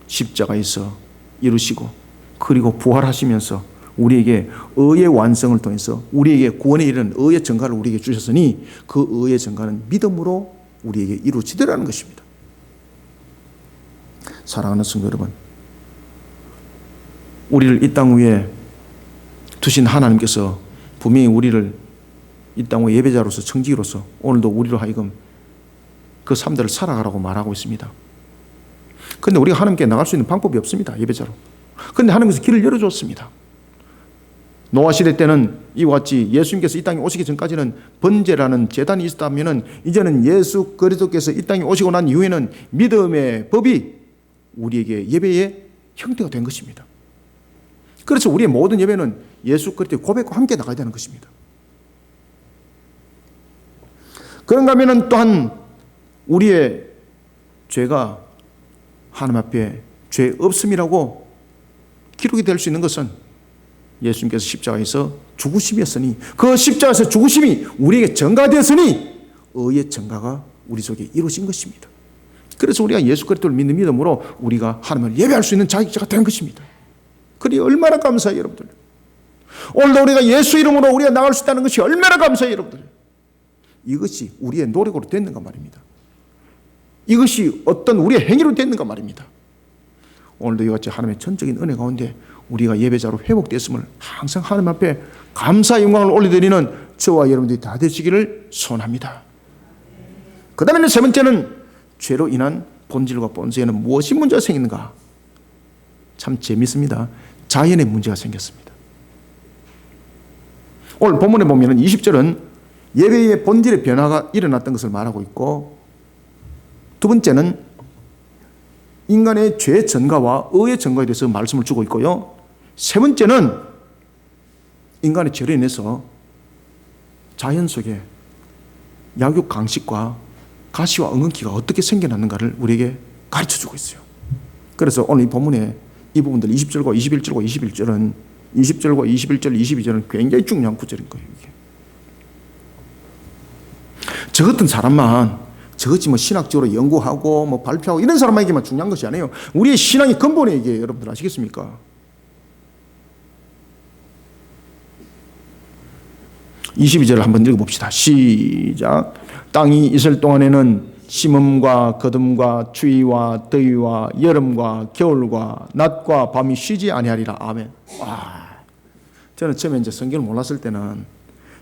십자가에서 이루시고, 그리고 부활하시면서 우리에게 의의 완성을 통해서 우리에게 구원에 이르는 의의 전가를 우리에게 주셨으니, 그 의의 전가는 믿음으로 우리에게 이루어지더라는 것입니다. 사랑하는 성도 여러분, 우리를 이 땅 위에 두신 하나님께서 분명히 우리를 이 땅 위에 예배자로서, 청지기로서 오늘도 우리로 하여금 그 삶들을 살아가라고 말하고 있습니다. 그런데 우리가 하나님께 나갈 수 있는 방법이 없습니다. 예배자로. 그런데 하나님께서 길을 열어줬습니다. 노아 시대 때는 이와 같이 예수님께서 이 땅에 오시기 전까지는 번제라는 제단이 있었다면, 이제는 예수 그리스도께서 이 땅에 오시고 난 이후에는 믿음의 법이 우리에게 예배의 형태가 된 것입니다. 그래서 우리의 모든 예배는 예수 그리스도의 고백과 함께 나가야 되는 것입니다. 그런가 하면 또한 우리의 죄가 하나님 앞에 죄 없음이라고 기록이 될 수 있는 것은 예수님께서 십자가에서 죽으심이었으니, 그 십자가에서 죽으심이 우리에게 전가되었으니 의의 전가가 우리 속에 이루어진 것입니다. 그래서 우리가 예수 그리스도를 믿는 믿음으로 우리가 하나님을 예배할 수 있는 자격자가 된 것입니다. 그리 얼마나 감사해요, 여러분들. 오늘도 우리가 예수 이름으로 우리가 나갈 수 있다는 것이 얼마나 감사해요, 여러분들. 이것이 우리의 노력으로 됐는가 말입니다. 이것이 어떤 우리의 행위로 됐는가 말입니다. 오늘도 이같이 하나님의 전적인 은혜 가운데 우리가 예배자로 회복됐음을 항상 하나님 앞에 감사의 영광을 올려드리는 저와 여러분들이 다 되시기를 소원합니다. 그 다음에 세 번째는 죄로 인한 본질과 본성에는 무엇이 문제가 생기는가? 참 재밌습니다. 자연의 문제가 생겼습니다. 오늘 본문에 보면 20절은 예배의 본질의 변화가 일어났던 것을 말하고 있고, 두 번째는 인간의 죄의 전가와 의의 전가에 대해서 말씀을 주고 있고요. 세 번째는 인간의 죄로 인해서 자연 속에 약육 강식과 가시와 엉겅퀴가 어떻게 생겨났는가를 우리에게 가르쳐주고 있어요. 그래서 오늘 이 본문에 이 부분들 20절과 21절과 21절은 20절과 21절, 22절은 굉장히 중요한 구절인 거예요. 이게. 저 같은 사람만 저것이 뭐 신학적으로 연구하고 뭐 발표하고 이런 사람에게만 중요한 것이 아니에요. 우리의 신앙의 근본에 이게 여러분들 아시겠습니까? 22절을 한번 읽어봅시다. 시작. 땅이 있을 동안에는 심음과 거둠과 추위와 더위와 여름과 겨울과 낮과 밤이 쉬지 아니하리라. 아멘. 와, 저는 처음에 이제 성경을 몰랐을 때는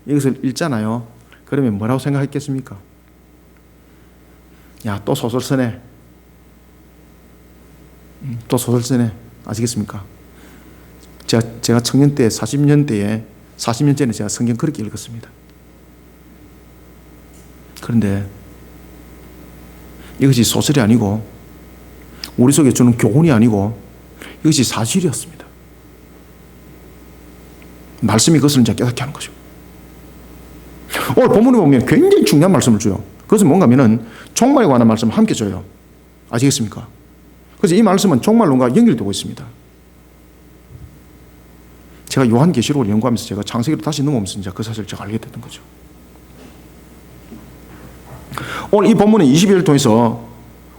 이것을 읽잖아요. 그러면 뭐라고 생각했겠습니까? 야, 또 소설 쓰네. 또 소설 쓰네. 아시겠습니까? 제가 청년 때 40년 전에 제가 성경 그렇게 읽었습니다. 그런데 이것이 소설이 아니고 우리 속에 주는 교훈이 아니고 이것이 사실이었습니다. 말씀이 그것을 이제 깨닫게 하는 거죠. 오늘 본문에 보면 굉장히 중요한 말씀을 줘요. 그것은 뭔가 하면은 종말에 관한 말씀을 함께 줘요. 아시겠습니까? 그래서 이 말씀은 종말론과 연결되고 있습니다. 제가 요한계시록을 연구하면서 제가 창세기로 다시 넘어오면서 이제 그 사실을 제가 알게 됐던 거죠. 오늘 이 본문의 22절을 통해서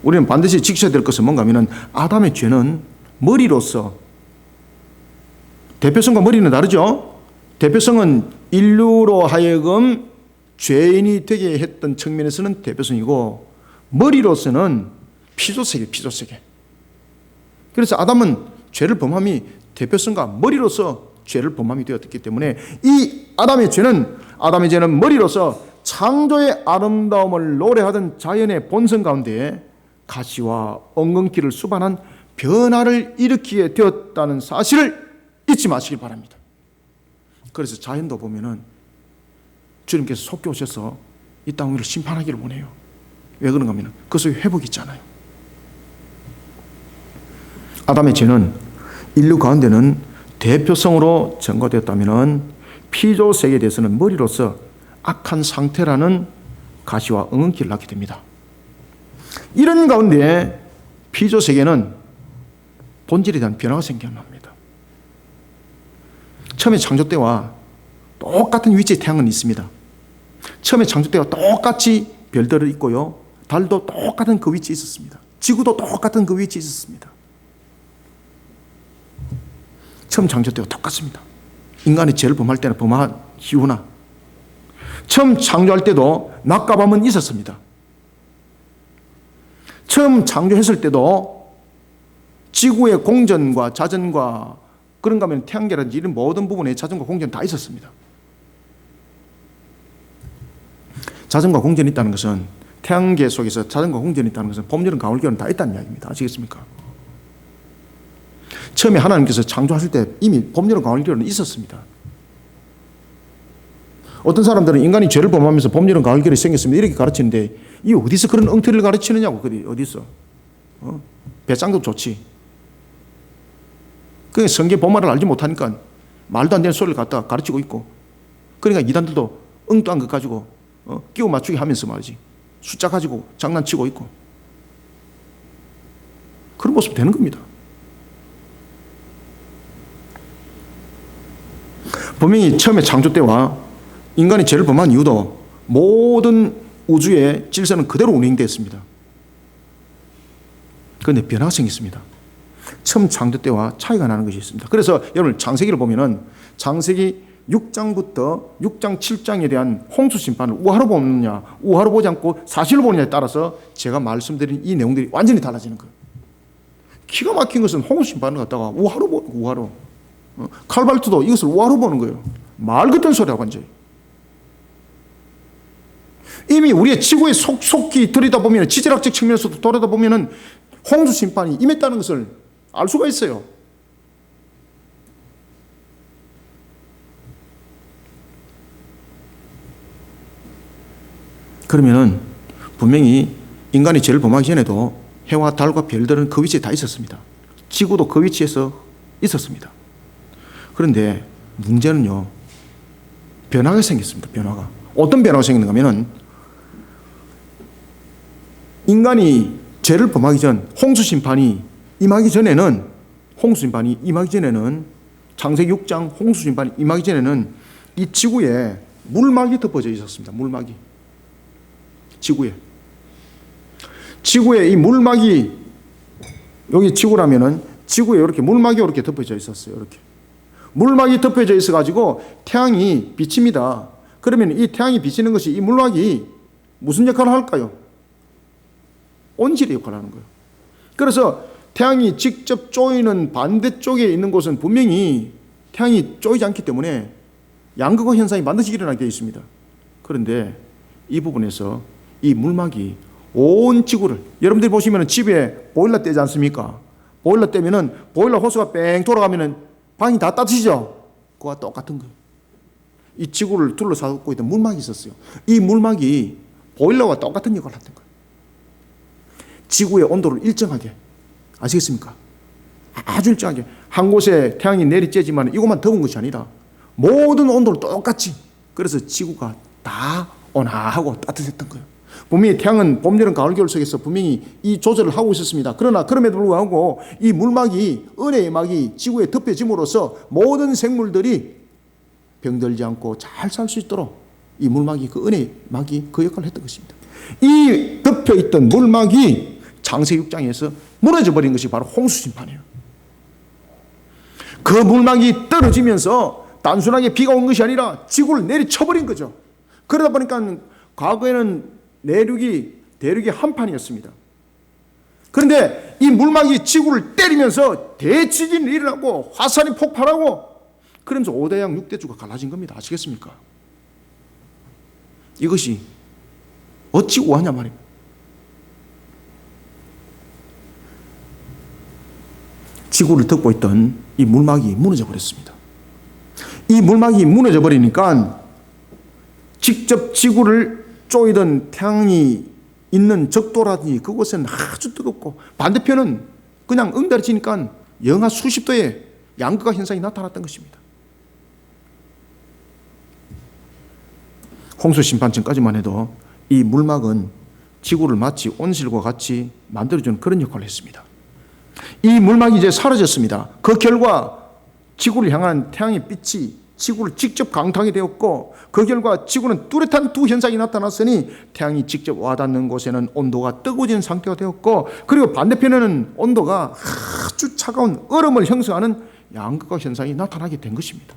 우리는 반드시 지켜야 될 것은 뭔가 하면은 아담의 죄는 머리로서, 대표성과 머리는 다르죠? 대표성은 인류로 하여금 죄인이 되게 했던 측면에서는 대표성이고, 머리로서는 피조세계. 그래서 아담은 죄를 범함이 대표성과 머리로서 죄를 범함이 되었기 때문에 이 아담의 죄는 머리로서 창조의 아름다움을 노래하던 자연의 본성 가운데 가시와 엉겅퀴를 수반한 변화를 일으키게 되었다는 사실을 잊지 마시길 바랍니다. 그래서 자연도 보면은 주님께서 속히 오셔서 이 땅 위를 심판하기를 원해요. 왜 그런가 하면 그 속에 회복이 있잖아요. 아담의 죄는 인류 가운데는 대표성으로 전가되었다면 피조 세계에 대해서는 머리로서 악한 상태라는 가시와 엉겅퀴를 낳게 됩니다. 이런 가운데 피조 세계는 본질에 대한 변화가 생겨납니다. 처음에 창조 때와 똑같은 위치에 태양은 있습니다. 처음에 창조 때와 똑같이 별들이 있고요. 달도 똑같은 그 위치에 있었습니다. 지구도 똑같은 그 위치에 있었습니다. 처음 창조 때와 똑같습니다. 인간이 죄를 범할 때나 범한 이후나 처음 창조할 때도 낮과 밤은 있었습니다. 처음 창조했을 때도 지구의 공전과 자전과 그런가 하면 태양계라든지 이런 모든 부분에 자전과 공전이 다 있었습니다. 자전과 공전이 있다는 것은 태양계 속에서 자전과 공전이 있다는 것은 봄, 여름, 가을, 겨울은 다 있다는 이야기입니다. 아시겠습니까? 처음에 하나님께서 창조하실 때 이미 봄, 여름, 가을, 겨울은 있었습니다. 어떤 사람들은 인간이 죄를 범하면서 봄, 여름, 가을, 겨울이 생겼습니다 이렇게 가르치는데 이 어디서 그런 엉터리를 가르치느냐고. 어디서 배짱도 좋지. 그 성경 본말을 알지 못하니까 말도 안 되는 소리를 갖다가 가르치고 있고, 그러니까 이단들도 엉뚱한 것 가지고 끼워 맞추기 하면서 말이지 숫자 가지고 장난치고 있고 그런 모습 되는 겁니다. 분명히 처음에 창조 때와 인간이 죄를 범한 이후도 모든 우주의 질서는 그대로 운행됐습니다. 그런데 변화가 생겼습니다. 처음 창조 때와 차이가 나는 것이 있습니다. 그래서 여러분 창세기를 보면은 창세기 6장부터 6장 7장에 대한 홍수 심판을 우화로 보느냐 우화로 보지 않고 사실을 보느냐에 따라서 제가 말씀드린 이 내용들이 완전히 달라지는 거예요. 기가 막힌 것은 홍수 심판을 갖다가 우화로 보는 거예요. 우화로. 칼발트도 이것을 우화로 보는 거예요. 말 같은 소리하고 완전히. 이미 우리의 지구의 속속히 들여다보면 지질학적 측면에서도 돌아다보면 홍수 심판이 임했다는 것을 알 수가 있어요. 그러면은 분명히 인간이 죄를 범하기 전에도 해와 달과 별들은 그 위치에 다 있었습니다. 지구도 그 위치에서 있었습니다. 그런데 문제는요, 변화가 생겼습니다. 변화가. 어떤 변화가 생기는가 하면은 인간이 죄를 범하기 전 홍수 심판이 임하기 전에는 창세기 6장 홍수 심판이 임하기 전에는 이 지구에 물막이 덮어져 있었습니다. 물막이. 지구에 이 물막이, 여기 지구라면은 지구에 이렇게 물막이 이렇게 덮어져 있었어요. 이렇게. 물막이 덮여져 있어 가지고 태양이 비칩니다. 그러면 이 태양이 비치는 것이 이 물막이 무슨 역할을 할까요? 온실의 역할을 하는 거예요. 그래서 태양이 직접 쪼이는 반대쪽에 있는 곳은 분명히 태양이 쪼이지 않기 때문에 양극화 현상이 반드시 일어나게 되어 있습니다. 그런데 이 부분에서 이 물막이 온 지구를, 여러분들이 보시면 집에 보일러 떼지 않습니까? 보일러 떼면은 보일러 호스가 뺑 돌아가면은 방이 다 따뜻해지죠? 그와 똑같은 거예요. 이 지구를 둘러싸고 있던 물막이 있었어요. 이 물막이 보일러와 똑같은 역할을 했던 거예요. 지구의 온도를 일정하게, 아시겠습니까? 아주 일정하게. 한 곳에 태양이 내리쬐지만 이것만 더운 것이 아니라 모든 온도를 똑같이, 그래서 지구가 다 온화하고 따뜻했던 거예요. 분명히 태양은 봄, 여름, 가을, 겨울 속에서 분명히 이 조절을 하고 있었습니다. 그러나 그럼에도 불구하고 이 물막이, 은혜의 막이 지구에 덮여짐으로써 모든 생물들이 병들지 않고 잘 살 수 있도록 이 물막이, 그 은혜의 막이 그 역할을 했던 것입니다. 이 덮여있던 물막이 창세기 6장에서 무너져 버린 것이 바로 홍수 심판이에요. 그 물막이 떨어지면서 단순하게 비가 온 것이 아니라 지구를 내리쳐버린 거죠. 그러다 보니까 과거에는 대륙이 한판이었습니다. 그런데 이 물막이 지구를 때리면서 대지진이 일어나고 화산이 폭발하고 그러면서 5대양 6대주가 갈라진 겁니다. 아시겠습니까? 이것이 어찌 우하냐 말입니다. 지구를 덮고 있던 이 물막이 무너져 버렸습니다. 이 물막이 무너져 버리니까 직접 지구를 쪼이던 태양이 있는 적도라든지 그곳은 아주 뜨겁고 반대편은 그냥 응달해지니까 영하 수십 도의 양극화 현상이 나타났던 것입니다. 홍수 심판 전까지만 해도 이 물막은 지구를 마치 온실과 같이 만들어주는 그런 역할을 했습니다. 이 물막이 이제 사라졌습니다. 그 결과 지구를 향한 태양의 빛이 지구를 직접 강타하게 되었고 그 결과 지구는 뚜렷한 두 현상이 나타났으니 태양이 직접 와닿는 곳에는 온도가 뜨거워지는 상태가 되었고 그리고 반대편에는 온도가 아주 차가운 얼음을 형성하는 양극화 현상이 나타나게 된 것입니다.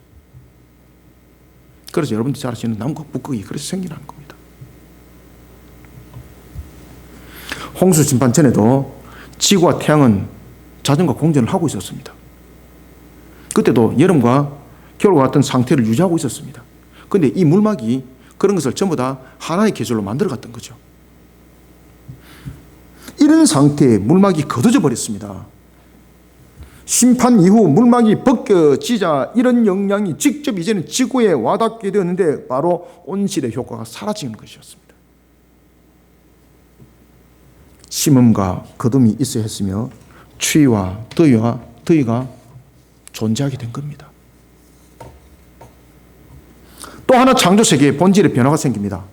그래서 여러분들이 잘 아시는 남극 북극이 그래서 생겨나는 겁니다. 홍수 심판 전에도 지구와 태양은 자전과 공전을 하고 있었습니다. 그때도 여름과 겨울과 같은 상태를 유지하고 있었습니다. 그런데 이 물막이 그런 것을 전부 다 하나의 계절로 만들어갔던 거죠. 이런 상태에 물막이 걷어져 버렸습니다. 심판 이후 물막이 벗겨지자 이런 영향이 직접 이제는 지구에 와닿게 되었는데 바로 온실의 효과가 사라지는 것이었습니다. 심음과 거둠이 있어야 했으며 추위와 더위가 존재하게 된 겁니다. 또 하나 창조세계의 본질의 변화가 생깁니다.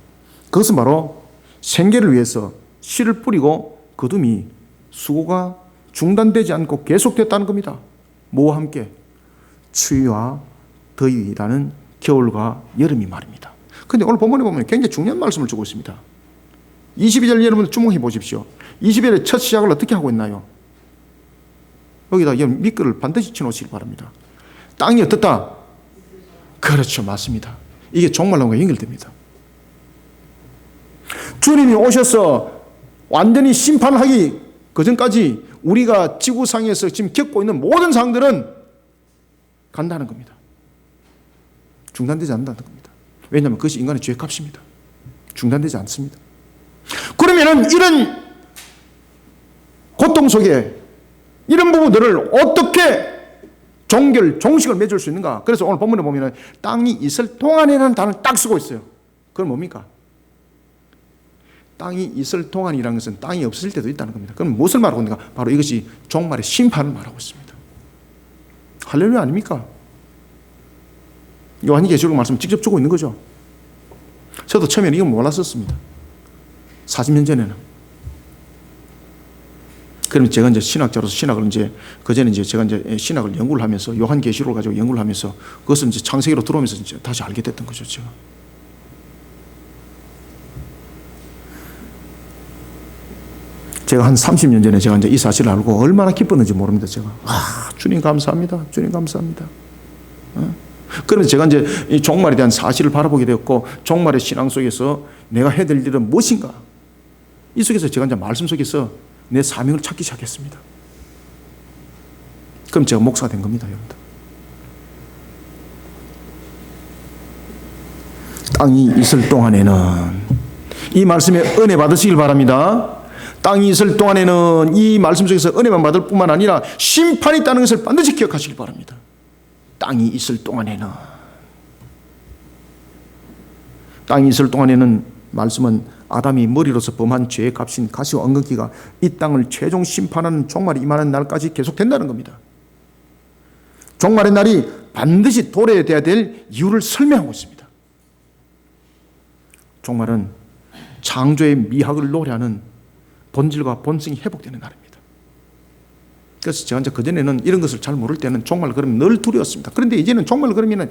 그것은 바로 생계를 위해서 씨를 뿌리고 거둠이 수고가 중단되지 않고 계속됐다는 겁니다. 뭐와 함께? 추위와 더위라는 겨울과 여름이 말입니다. 그런데 오늘 본문에 보면 굉장히 중요한 말씀을 주고 있습니다. 22절 여러분들 주목해 보십시오. 22절의 첫 시작을 어떻게 하고 있나요? 여기다 밑글을 반드시 쳐놓으시기 바랍니다. 땅이 어떻다? 그렇죠. 맞습니다. 이게 종말론과 연결됩니다. 주님이 오셔서 완전히 심판하기 그전까지 우리가 지구상에서 지금 겪고 있는 모든 상황들은 간다는 겁니다. 중단되지 않는다는 겁니다. 왜냐하면 그것이 인간의 죄의 값입니다. 중단되지 않습니다. 그러면은 이런 고통 속에 이런 부분들을 어떻게 종식을 맺을 수 있는가? 그래서 오늘 본문에 보면은 땅이 있을 동안이라는 단어를 딱 쓰고 있어요. 그건 뭡니까? 땅이 있을 동안이라는 것은 땅이 없을 때도 있다는 겁니다. 그럼 무엇을 말하고 있는가? 바로 이것이 종말의 심판을 말하고 있습니다. 할렐루야 아닙니까? 요한계시록 말씀 직접 주고 있는 거죠. 저도 처음에는 이건 몰랐었습니다. 40년 전에는. 그럼 제가 이제 신학자로서 신학을 그전에 제가 신학을 연구를 하면서 요한계시록을 가지고 연구를 하면서 그것을 이제 창세기로 들어오면서 이제 다시 알게 됐던 거죠, 제가. 제가 한 30년 전에 제가 이제 이 사실을 알고 얼마나 기뻤는지 모릅니다, 제가. 주님 감사합니다. 주님 감사합니다. 그러면서 제가 이제 이 종말에 대한 사실을 바라보게 되었고, 종말의 신앙 속에서 내가 해야 될 일은 무엇인가? 이 속에서 제가 이제 말씀 속에서 내 사명을 찾기 시작했습니다. 그럼 제가 목사가 된 겁니다, 여러분들. 땅이 있을 동안에는 이 말씀에 은혜 받으시길 바랍니다. 땅이 있을 동안에는 이 말씀 속에서 은혜만 받을 뿐만 아니라 심판이 있다는 것을 반드시 기억하시길 바랍니다. 땅이 있을 동안에는, 땅이 있을 동안에는 말씀은 아담이 머리로서 범한 죄의 값인 가시와 엉겅퀴가 이 땅을 최종 심판하는 종말이 임하는 날까지 계속된다는 겁니다. 종말의 날이 반드시 도래해야 될 이유를 설명하고 있습니다. 종말은 창조의 미학을 노래하는 본질과 본성이 회복되는 날입니다. 그래서 제가 이제 그전에는 이런 것을 잘 모를 때는 종말을 그러면 늘 두려웠습니다. 그런데 이제는 종말을 그러면은,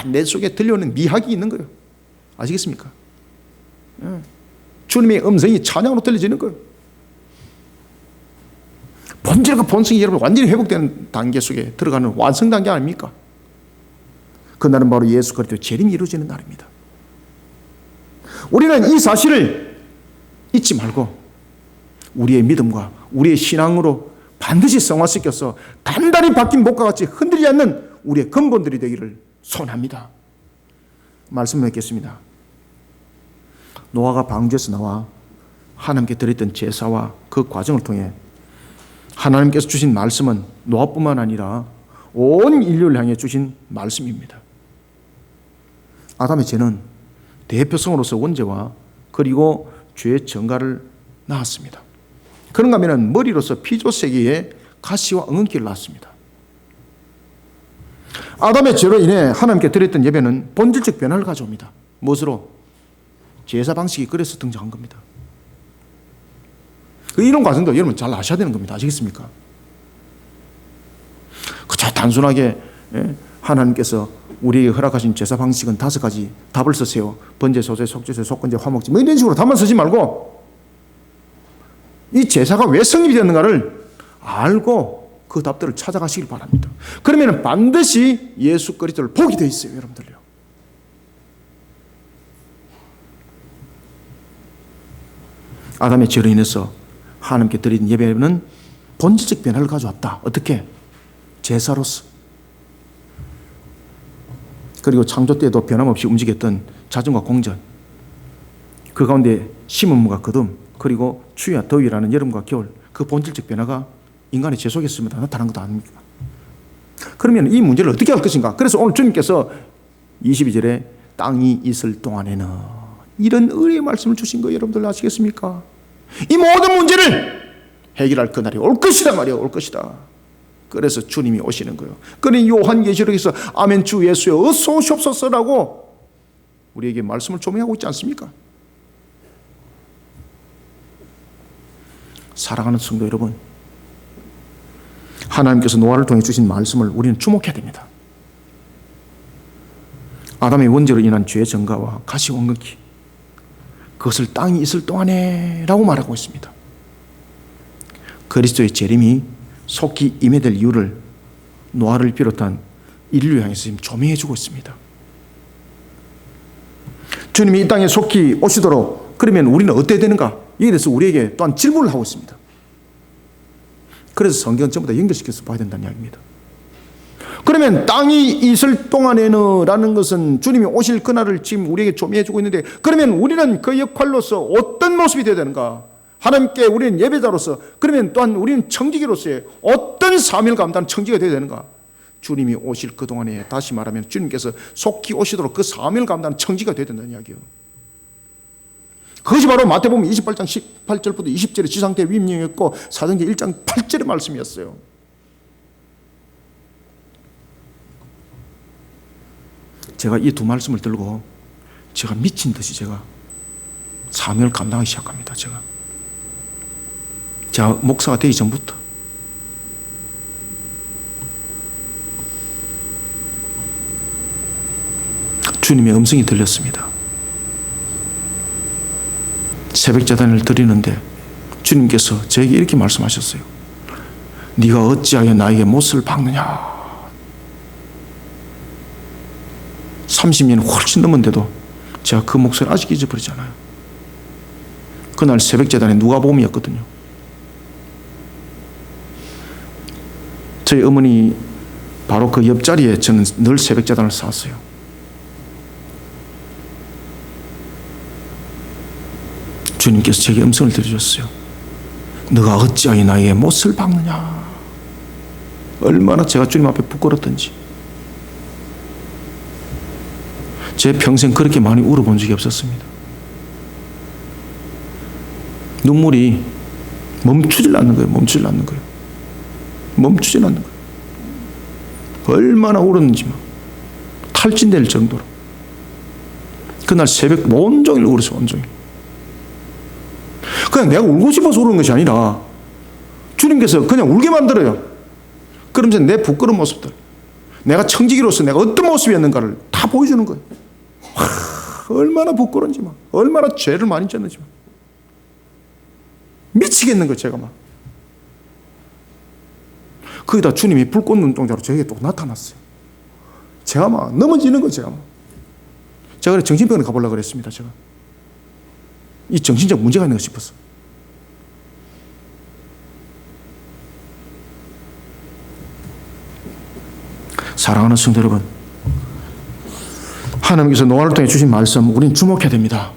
내 속에 들려오는 미학이 있는 거예요. 아시겠습니까? 주님의 음성이 찬양으로 들려지는 거예요. 본질과 본성이 여러분 완전히 회복되는 단계 속에 들어가는 완성 단계 아닙니까? 그날은 바로 예수 그리스도의 재림이 이루어지는 날입니다. 우리는 이 사실을 잊지 말고 우리의 믿음과 우리의 신앙으로 반드시 성화시켜서 단단히 박힌 목과 같이 흔들리지 않는 우리의 근본들이 되기를 소원합니다. 말씀을 맺겠습니다. 노아가 방주에서 나와 하나님께 드렸던 제사와 그 과정을 통해 하나님께서 주신 말씀은 노아뿐만 아니라 온 인류를 향해 주신 말씀입니다. 아담의 죄는 대표성으로서 원죄와 그리고 죄의 전가를 낳았습니다. 그런가 하면 머리로서 피조세계에 가시와 엉겅퀴를 낳았습니다. 아담의 죄로 인해 하나님께 드렸던 예배는 본질적 변화를 가져옵니다. 무엇으로? 제사 방식이 그래서 등장한 겁니다. 이런 과정도 여러분 잘 아셔야 되는 겁니다. 아시겠습니까? 그저 단순하게 하나님께서 우리에게 허락하신 제사 방식은 5가지 답을 쓰세요. 번제, 소제, 속죄제, 속건제, 화목제 뭐 이런 식으로 답만 쓰지 말고 이 제사가 왜 성립이 되었는가를 알고 그 답들을 찾아가시길 바랍니다. 그러면 반드시 예수 그리스도를 보게 되어 있어요, 여러분들요. 아담의 죄로 인해서 하나님께 드린 예배는 본질적 변화를 가져왔다. 어떻게? 제사로서. 그리고 창조 때도 변함없이 움직였던 자전과 공전, 그 가운데 심음과 거둠, 그리고 추위와 더위라는 여름과 겨울, 그 본질적 변화가 인간의 죄 속에서 나타난 것도 아닙니까? 그러면 이 문제를 어떻게 할 것인가? 그래서 오늘 주님께서 22절에 땅이 있을 동안에는 이런 의뢰의 말씀을 주신 거 여러분들 아시겠습니까? 이 모든 문제를 해결할 그날이 올 것이다 말이에요. 올 것이다. 그래서 주님이 오시는 거예요. 그러니 요한계시록에서 아멘 주 예수여 어서 오시옵소서라고 우리에게 말씀을 조명하고 있지 않습니까? 사랑하는 성도 여러분, 하나님께서 노아를 통해 주신 말씀을 우리는 주목해야 됩니다. 아담의 원죄로 인한 죄의 전가와 가시 엉겅퀴, 그것을 땅이 있을 동안에 라고 말하고 있습니다. 그리스도의 재림이 속히 임해될 이유를 노아를 비롯한 인류 향해서 지금 조명해 주고 있습니다. 주님이 이 땅에 속히 오시도록 그러면 우리는 어때야 되는가? 이에 대해서 우리에게 또한 질문을 하고 있습니다. 그래서 성경은 전부 다 연결시켜서 봐야 된다는 이야기입니다. 그러면 땅이 있을 동안에는 라는 것은 주님이 오실 그날을 지금 우리에게 조미해 주고 있는데, 그러면 우리는 그 역할로서 어떤 모습이 되어야 되는가? 하나님께 우리는 예배자로서, 그러면 또한 우리는 청지기로서의 어떤 사명을 감당하는 청지기가 되어야 되는가? 주님이 오실 그 동안에, 다시 말하면 주님께서 속히 오시도록 그 사명을 감당하는 청지기가 되어야 된다는 이야기예요. 그것이 바로 마태복음 28장 18절부터 20절의 지상대 위임령이었고 사도행전 1장 8절의 말씀이었어요. 제가 이 두 말씀을 들고 제가 미친 듯이 제가 사명을 감당하기 시작합니다. 제가 목사가 되기 전부터 주님의 음성이 들렸습니다. 새벽제단을 드리는데 주님께서 저에게 이렇게 말씀하셨어요. 네가 어찌하여 나에게 못을 박느냐. 30년이 훨씬 넘었는데도 제가 그 목소리를 아직 잊어버리잖아요. 그날 새벽제단에 누가복음이었거든요. 저희 어머니 바로 그 옆자리에 저는 늘 새벽제단을 쌓았어요. 주님께서 제게 음성을 들려주셨어요. 너가 어찌하여 나에게 못을 박느냐. 얼마나 제가 주님 앞에 부끄럽던지. 제 평생 그렇게 많이 울어본 적이 없었습니다. 눈물이 멈추질 않는 거예요. 멈추질 않는 거예요. 얼마나 울었는지 탈진될 정도로. 그날 새벽 온종일 울었어요. 온종일. 그냥 내가 울고 싶어서 우는 것이 아니라 주님께서 그냥 울게 만들어요. 그러면서 내 부끄러운 모습들, 내가 청지기로서 내가 어떤 모습이었는가를 다 보여주는 거예요. 얼마나 부끄러운지 얼마나 죄를 많이 졌는지 미치겠는 거예요. 제가 거기다 주님이 불꽃 눈동자로 저에게 또 나타났어요. 제가 넘어지는 거예요. 제가 정신병원에 가보려고 그랬습니다. 제가 이 정신적 문제가 있는가 싶었어. 사랑하는 성도 여러분, 하나님께서 노아를 통해 주신 말씀 우리는 주목해야 됩니다.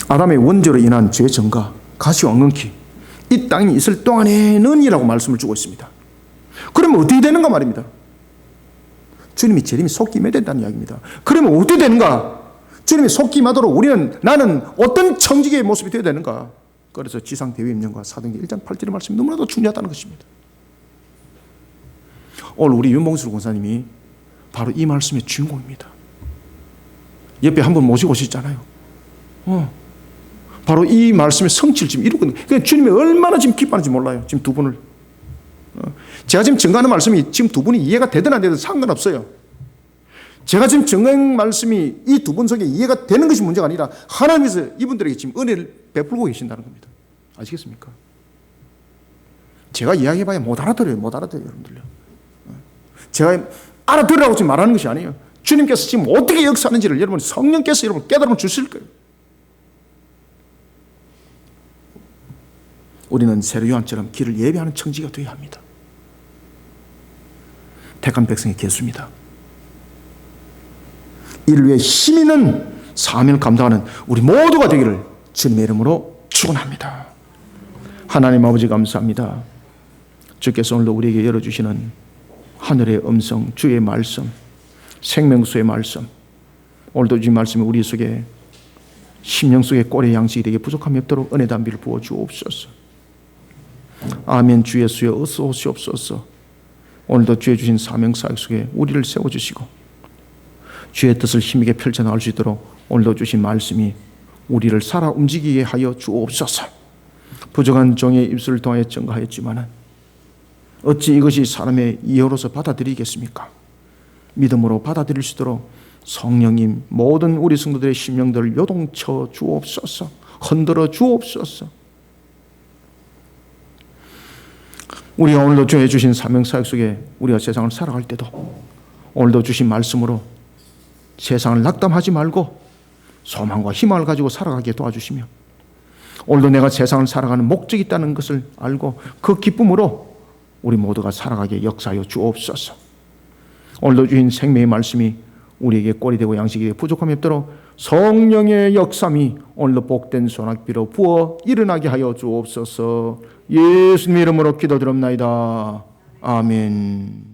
아담의 원죄로 인한 죄 전가, 가시와 엉겅퀴, 이 땅이 있을 동안에는 이라고 말씀을 주고 있습니다. 그러면 어떻게 되는가 말입니다. 주님이 재림이 속히 임해야 된다는 이야기입니다. 그러면 어떻게 되는가? 주님이 속히 임하도록 나는 어떤 청지기의 모습이 되어야 되는가? 그래서 지상대위임령과 사도행전 1장 8절의 말씀이 너무나도 중요하다는 것입니다. 오늘 우리 윤봉수 권사님이 바로 이 말씀의 주인공입니다. 옆에 한 분 모시고 오셨잖아요. 바로 이 말씀의 성취를 지금 이루고 있는 거예요. 그러니까 주님이 얼마나 지금 기뻐하는지 몰라요. 지금 두 분을. 제가 지금 증거하는 말씀이 지금 두 분이 이해가 되든 안 되든 상관없어요. 제가 지금 증거한 말씀이 이 두 분 속에 이해가 되는 것이 문제가 아니라 하나님께서 이분들에게 지금 은혜를 베풀고 계신다는 겁니다. 아시겠습니까? 제가 이야기해봐야 못 알아들어요. 여러분들요. 제가 알아들으라고 지금 말하는 것이 아니에요. 주님께서 지금 어떻게 역사하는지를 여러분 성령께서 여러분 깨달음을 주실 거예요. 우리는 세례 요한처럼 길을 예비하는 청지가 되어야 합니다. 택한 백성의 개수입니다. 이를 위해 힘 있는 사명을 감당하는 우리 모두가 되기를 주님의 이름으로 축원합니다. 하나님 아버지 감사합니다. 주께서 오늘도 우리에게 열어주시는 하늘의 음성, 주의 말씀, 생명수의 말씀, 오늘도 주의 말씀이 우리 속에 심령 속에 꼴의 양식이 되게 부족함이 없도록 은혜 담비를 부어 주옵소서. 아멘. 주 예수여 어서 오시옵소서. 오늘도 주의 주신 사명 사역 속에 우리를 세워주시고 주의 뜻을 힘있게 펼쳐나갈 수 있도록 오늘도 주신 말씀이 우리를 살아 움직이게 하여 주옵소서. 부족한 종의 입술을 통하여 증거하였지만은 어찌 이것이 사람의 이해로서 받아들이겠습니까? 믿음으로 받아들일 수 있도록 성령님 모든 우리 성도들의 심령들을 요동쳐 주옵소서. 흔들어 주옵소서. 우리가 오늘도 주의 주신 사명사역 속에 우리가 세상을 살아갈 때도 오늘도 주신 말씀으로 세상을 낙담하지 말고 소망과 희망을 가지고 살아가게 도와주시며, 오늘도 내가 세상을 살아가는 목적이 있다는 것을 알고 그 기쁨으로 우리 모두가 살아가게 역사하여 주옵소서. 오늘도 주신 생명의 말씀이 우리에게 꼴이 되고 양식이 부족함이 없도록 성령의 역삼이 오늘도 복된 소낙비로 부어 일어나게 하여 주옵소서. 예수님 이름으로 기도드립나이다. 아멘.